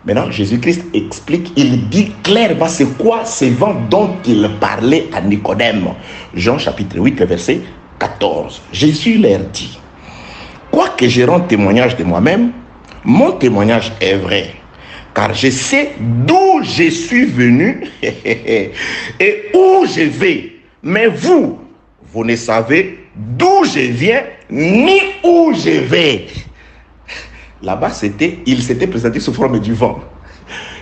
[SPEAKER 1] Maintenant, Jésus-Christ explique, il dit clairement c'est quoi ces vents dont il parlait à Nicodème. Jean chapitre 8, verset 14. Jésus leur dit, quoique je rende témoignage de moi-même, mon témoignage est vrai, car je sais d'où je suis venu et où je vais. Mais vous ne savez d'où je viens ni où je vais. Là-bas, il s'était présenté sous forme du vent.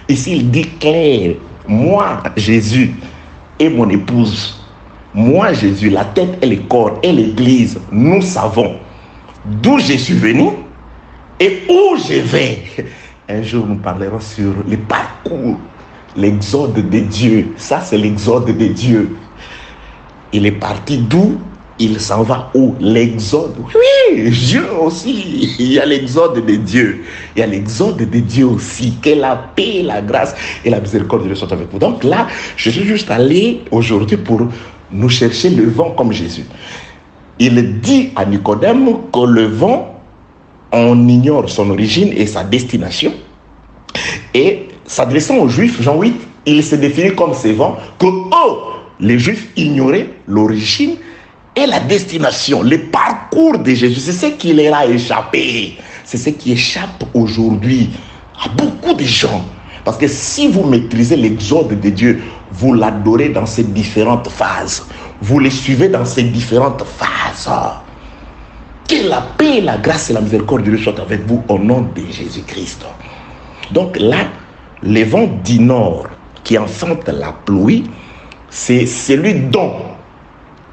[SPEAKER 1] Ici, il dit clair, moi, Jésus, et mon épouse, moi, Jésus, la tête et le corps et l'église, nous savons d'où je suis venu et où je vais. Un jour, nous parlerons sur le parcours, l'exode de Dieu. Ça, c'est l'exode de Dieu. Il est parti d'où? Il s'en va où? L'exode. Oui, Dieu aussi. Il y a l'exode de Dieu. Il y a l'exode de Dieu aussi. Que la paix, la grâce et la miséricorde de Dieu soient avec vous. Donc là, je suis juste allé aujourd'hui pour nous chercher le vent comme Jésus. Il dit à Nicodème que le vent, on ignore son origine et sa destination. Et s'adressant aux Juifs, Jean 8, il se définit comme ces vents que eux, les Juifs, ignoraient l'origine et la destination, le parcours de Jésus. C'est ce qui leur a échappé. C'est ce qui échappe aujourd'hui à beaucoup de gens. Parce que si vous maîtrisez l'exode de Dieu, vous l'adorez dans ces différentes phases. Vous le suivez dans ces différentes phases. Que la paix, la grâce et la miséricorde de Dieu soient avec vous au nom de Jésus-Christ. Donc là, les vents du nord qui enfantent la pluie, c'est celui dont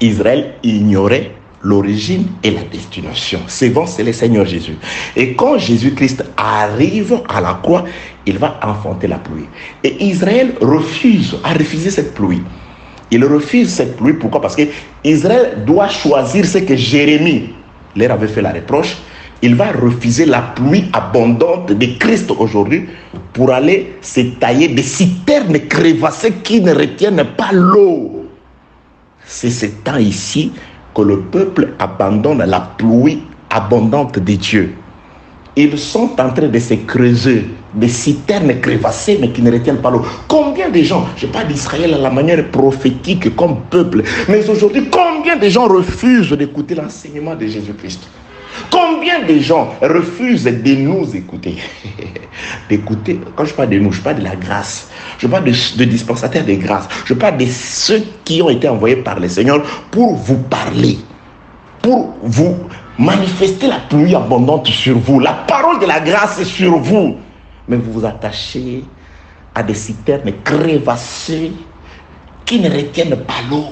[SPEAKER 1] Israël ignorait l'origine et la destination. Ces vents, c'est le Seigneur Jésus. Et quand Jésus-Christ arrive à la croix, il va enfanter la pluie. Et Israël a refusé cette pluie. Il refuse cette pluie. Pourquoi? Parce que Israël doit choisir ce que Jérémie leur avait fait la reproche. Il va refuser la pluie abondante de Christ aujourd'hui pour aller se tailler des citernes crevassées qui ne retiennent pas l'eau. C'est ce temps ici que le peuple abandonne la pluie abondante de Dieu. Ils sont en train de se creuser des citernes crevassées mais qui ne retiennent pas l'eau. Combien de gens, je parle d'Israël à la manière prophétique comme peuple, mais aujourd'hui, combien de gens refusent d'écouter l'enseignement de Jésus-Christ? Combien de gens refusent de nous écouter? D'écouter, quand je parle de nous, je parle de la grâce. Je parle de dispensataires de grâce. Je parle de ceux qui ont été envoyés par le Seigneur pour vous parler, pour vous manifester la pluie abondante sur vous, la parole de la grâce sur vous. Mais vous vous attachez à des citernes crevassées qui ne retiennent pas l'eau.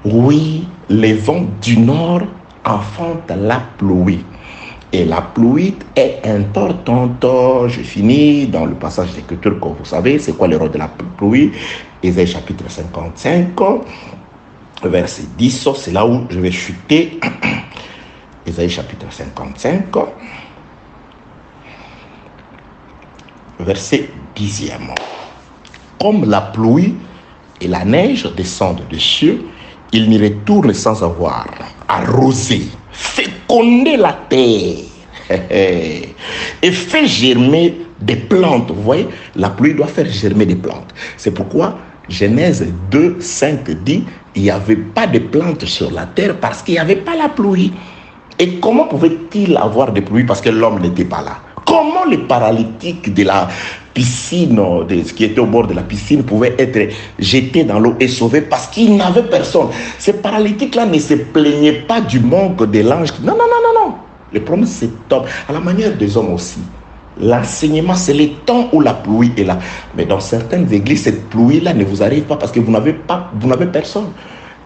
[SPEAKER 1] Oui, les vents du nord enfantent la pluie. Et la pluie est importante. Je finis dans le passage d'écriture que vous savez. C'est quoi le rôle de la pluie? Ésaïe chapitre 55, verset 10. C'est là où je vais chuter. Ésaïe chapitre 55, verset 10e. Comme la pluie et la neige descendent des cieux, il n'y retourne sans avoir arrosé, fécondé la terre et fait germer des plantes. Vous voyez, la pluie doit faire germer des plantes. C'est pourquoi Genèse 2, 5 dit, il n'y avait pas de plantes sur la terre parce qu'il n'y avait pas la pluie. Et comment pouvait-il avoir des pluies parce que l'homme n'était pas là? Comment les paralytiques de la piscine, qui étaient au bord de la piscine, pouvaient être jetés dans l'eau et sauvés parce qu'il n'avait personne? Ces paralytiques-là ne se plaignaient pas du manque de l'ange. Non, non, non, non, non. Le problème, c'est top. À la manière des hommes aussi. L'enseignement, c'est le temps où la pluie est là. Mais dans certaines églises, cette pluie-là ne vous arrive pas parce que vous n'avez personne.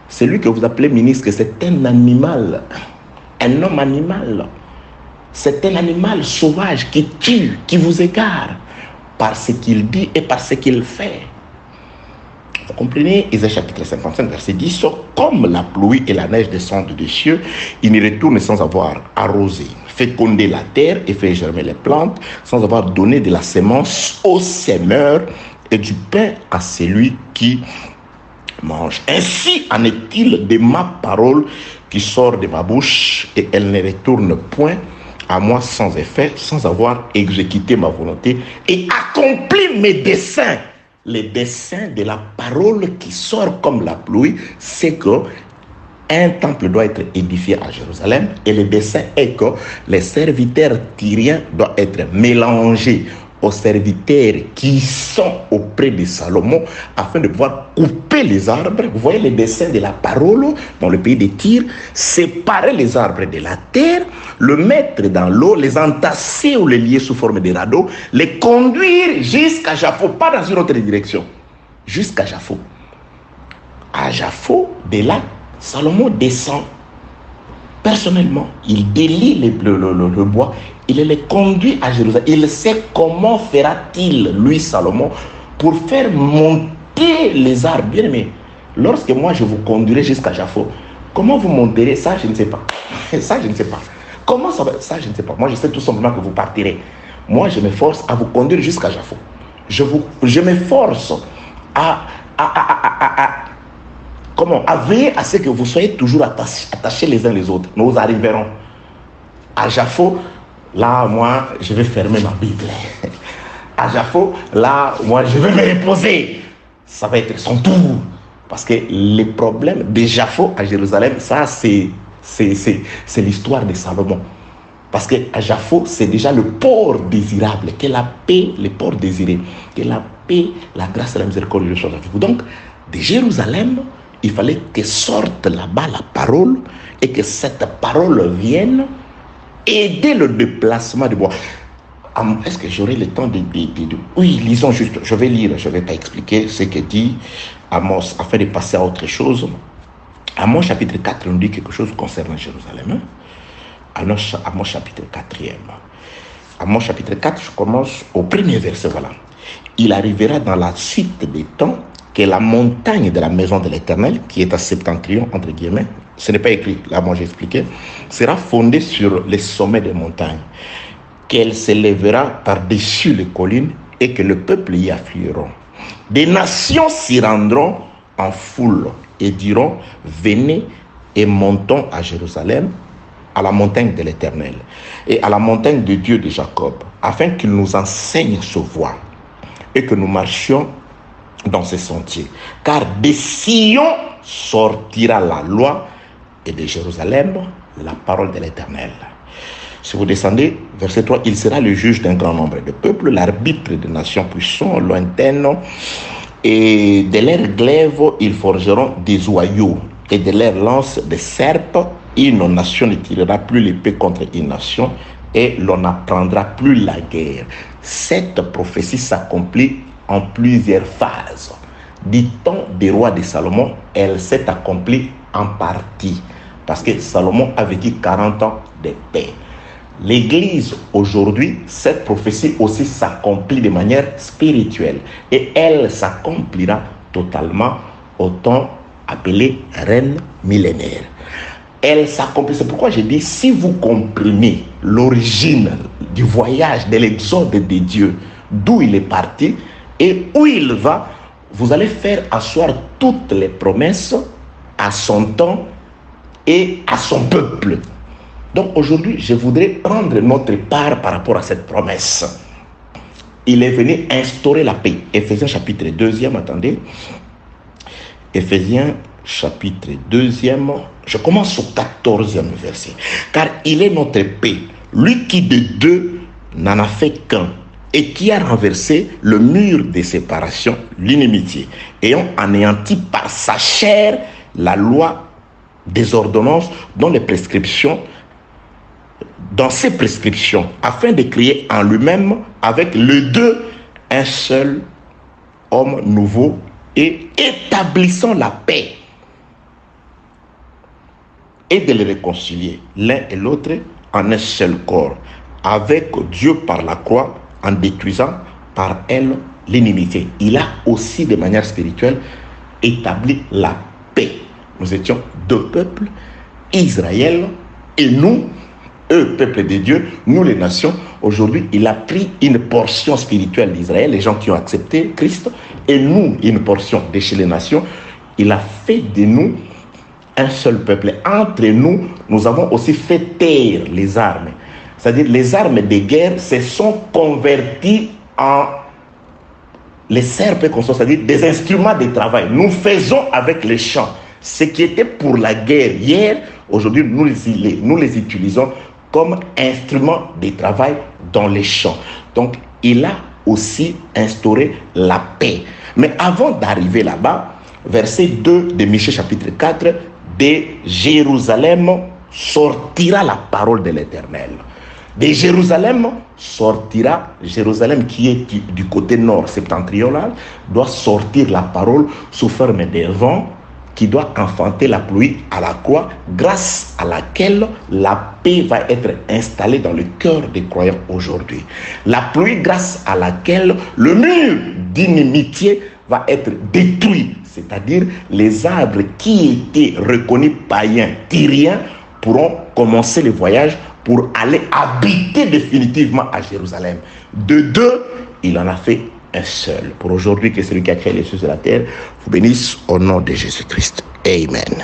[SPEAKER 1] Celui que vous appelez ministre, c'est un animal. Un homme animal. C'est un animal sauvage qui tue, qui vous égare par ce qu'il dit et par ce qu'il fait. Vous comprenez, Isaïe chapitre 55, verset 10, comme la pluie et la neige descendent des cieux, ils n'y retournent sans avoir arrosé, fécondé la terre et fait germer les plantes, sans avoir donné de la semence au semeur et du pain à celui qui mange. Ainsi en est-il de ma parole qui sort de ma bouche, et elle ne retourne point à moi sans effet, sans avoir exécuté ma volonté et accompli mes desseins. Les desseins de la parole qui sort comme la pluie, c'est que un temple doit être édifié à Jérusalem, et le dessein est que les serviteurs tyriens doivent être mélangés aux serviteurs qui sont auprès de Salomon afin de pouvoir couper les arbres. Vous voyez les dessins de la parole dans le pays de Tyr, séparer les arbres de la terre, le mettre dans l'eau, les entasser ou les lier sous forme de radeaux, les conduire jusqu'à Japhos, pas dans une autre direction, jusqu'à Japhos. À Japhos, de là, Salomon descend personnellement, il délie le bois, il les conduit à Jérusalem. Il sait comment fera-t-il, lui, Salomon, pour faire monter les arbres. Bien aimé, lorsque moi je vous conduirai jusqu'à Japhos, comment vous monterez? Ça, je ne sais pas. Ça, je ne sais pas. Comment ça va? Ça, je ne sais pas. Moi, je sais tout simplement que vous partirez. Moi, je m'efforce à vous conduire jusqu'à Japhos. Je m'efforce à veiller à ce que vous soyez toujours attachés les uns les autres. Nous arriverons à Japhos. Là, moi, je vais fermer ma Bible. À Japhos, là, moi, je vais me reposer. Ça va être son tour. Parce que les problèmes de Japhos à Jérusalem, ça, c'est l'histoire de Salomon. Parce qu'à Japhos, c'est déjà le port désirable. Que la paix, le port désiré. Que la paix, la grâce et la miséricorde de choses avec vous. Donc, de Jérusalem, il fallait que sorte là-bas la parole et que cette parole vienne aider le déplacement du bois. Est-ce que j'aurai le temps de... Oui, lisons juste, je vais lire, je ne vais pas expliquer ce que dit Amos, afin de passer à autre chose. Amos chapitre 4, on dit quelque chose concernant Jérusalem. Amos chapitre 4e. Amos chapitre 4, je commence au premier verset, voilà. Il arrivera dans la suite des temps que la montagne de la maison de l'Éternel, qui est à septentrion, entre guillemets, ce n'est pas écrit, là moi j'ai expliqué, sera fondée sur les sommets des montagnes, qu'elle s'élèvera par-dessus les collines et que le peuple y afflueront. Des nations s'y rendront en foule et diront, venez et montons à Jérusalem, à la montagne de l'Éternel et à la montagne de Dieu de Jacob, afin qu'il nous enseigne sa voie et que nous marchions dans ces sentiers. Car des Sion sortira la loi et de Jérusalem la parole de l'Éternel. Si vous descendez, verset 3, il sera le juge d'un grand nombre de peuples, l'arbitre de nations puissantes, lointaines, et de leurs glaives ils forgeront des oyaux, et de leurs lances des serpes. Une nation ne tirera plus l'épée contre une nation, et l'on n'apprendra plus la guerre. Cette prophétie s'accomplit en plusieurs phases. Du temps des rois de Salomon, elle s'est accomplie en partie, parce que Salomon a vécu 40 ans de paix. L'Église aujourd'hui, cette prophétie aussi s'accomplit de manière spirituelle, et elle s'accomplira totalement au temps appelé règne millénaire. Elle s'accomplit. C'est pourquoi j'ai dit, si vous comprenez l'origine du voyage, de l'exode de Dieu, d'où il est parti et où il va, vous allez faire asseoir toutes les promesses à son temps et à son peuple. Donc aujourd'hui, je voudrais prendre notre part par rapport à cette promesse. Il est venu instaurer la paix. Éphésiens chapitre 2e, attendez. Éphésiens chapitre 2e, je commence au 14e verset. Car il est notre paix, lui qui de deux n'en a fait qu'un, et qui a renversé le mur de séparation, l'inimitié, ayant anéanti par sa chair la loi des ordonnances dans ses prescriptions, afin de créer en lui-même avec le deux un seul homme nouveau, et établissant la paix, et de les réconcilier l'un et l'autre en un seul corps, avec Dieu par la croix, en détruisant par elle l'inimitié. Il a aussi de manière spirituelle établi la paix. Nous étions deux peuples, Israël et nous, eux, peuple de Dieu, nous les nations. Aujourd'hui, il a pris une portion spirituelle d'Israël, les gens qui ont accepté Christ, et nous, une portion de chez les nations. Il a fait de nous un seul peuple. Entre nous, nous avons aussi fait taire les armes. C'est-à-dire les armes de guerre se sont converties en les serpes, c'est-à-dire des instruments de travail. Nous faisons avec les champs. Ce qui était pour la guerre hier, aujourd'hui, nous les utilisons comme instruments de travail dans les champs. Donc, il a aussi instauré la paix. Mais avant d'arriver là-bas, verset 2 de Michée chapitre 4, de Jérusalem sortira la parole de l'Éternel. De Jérusalem sortira, Jérusalem qui est du côté nord septentrional, doit sortir la parole sous forme de vent qui doit enfanter la pluie à la croix, grâce à laquelle la paix va être installée dans le cœur des croyants aujourd'hui. La pluie grâce à laquelle le mur d'inimitié va être détruit, c'est-à-dire les arbres qui étaient reconnus païens, tyriens, pourront commencer le voyage pour aller habiter définitivement à Jérusalem. De deux, il en a fait un seul. Pour aujourd'hui, que celui qui a créé les cieux et la terre vous bénisse au nom de Jésus-Christ. Amen.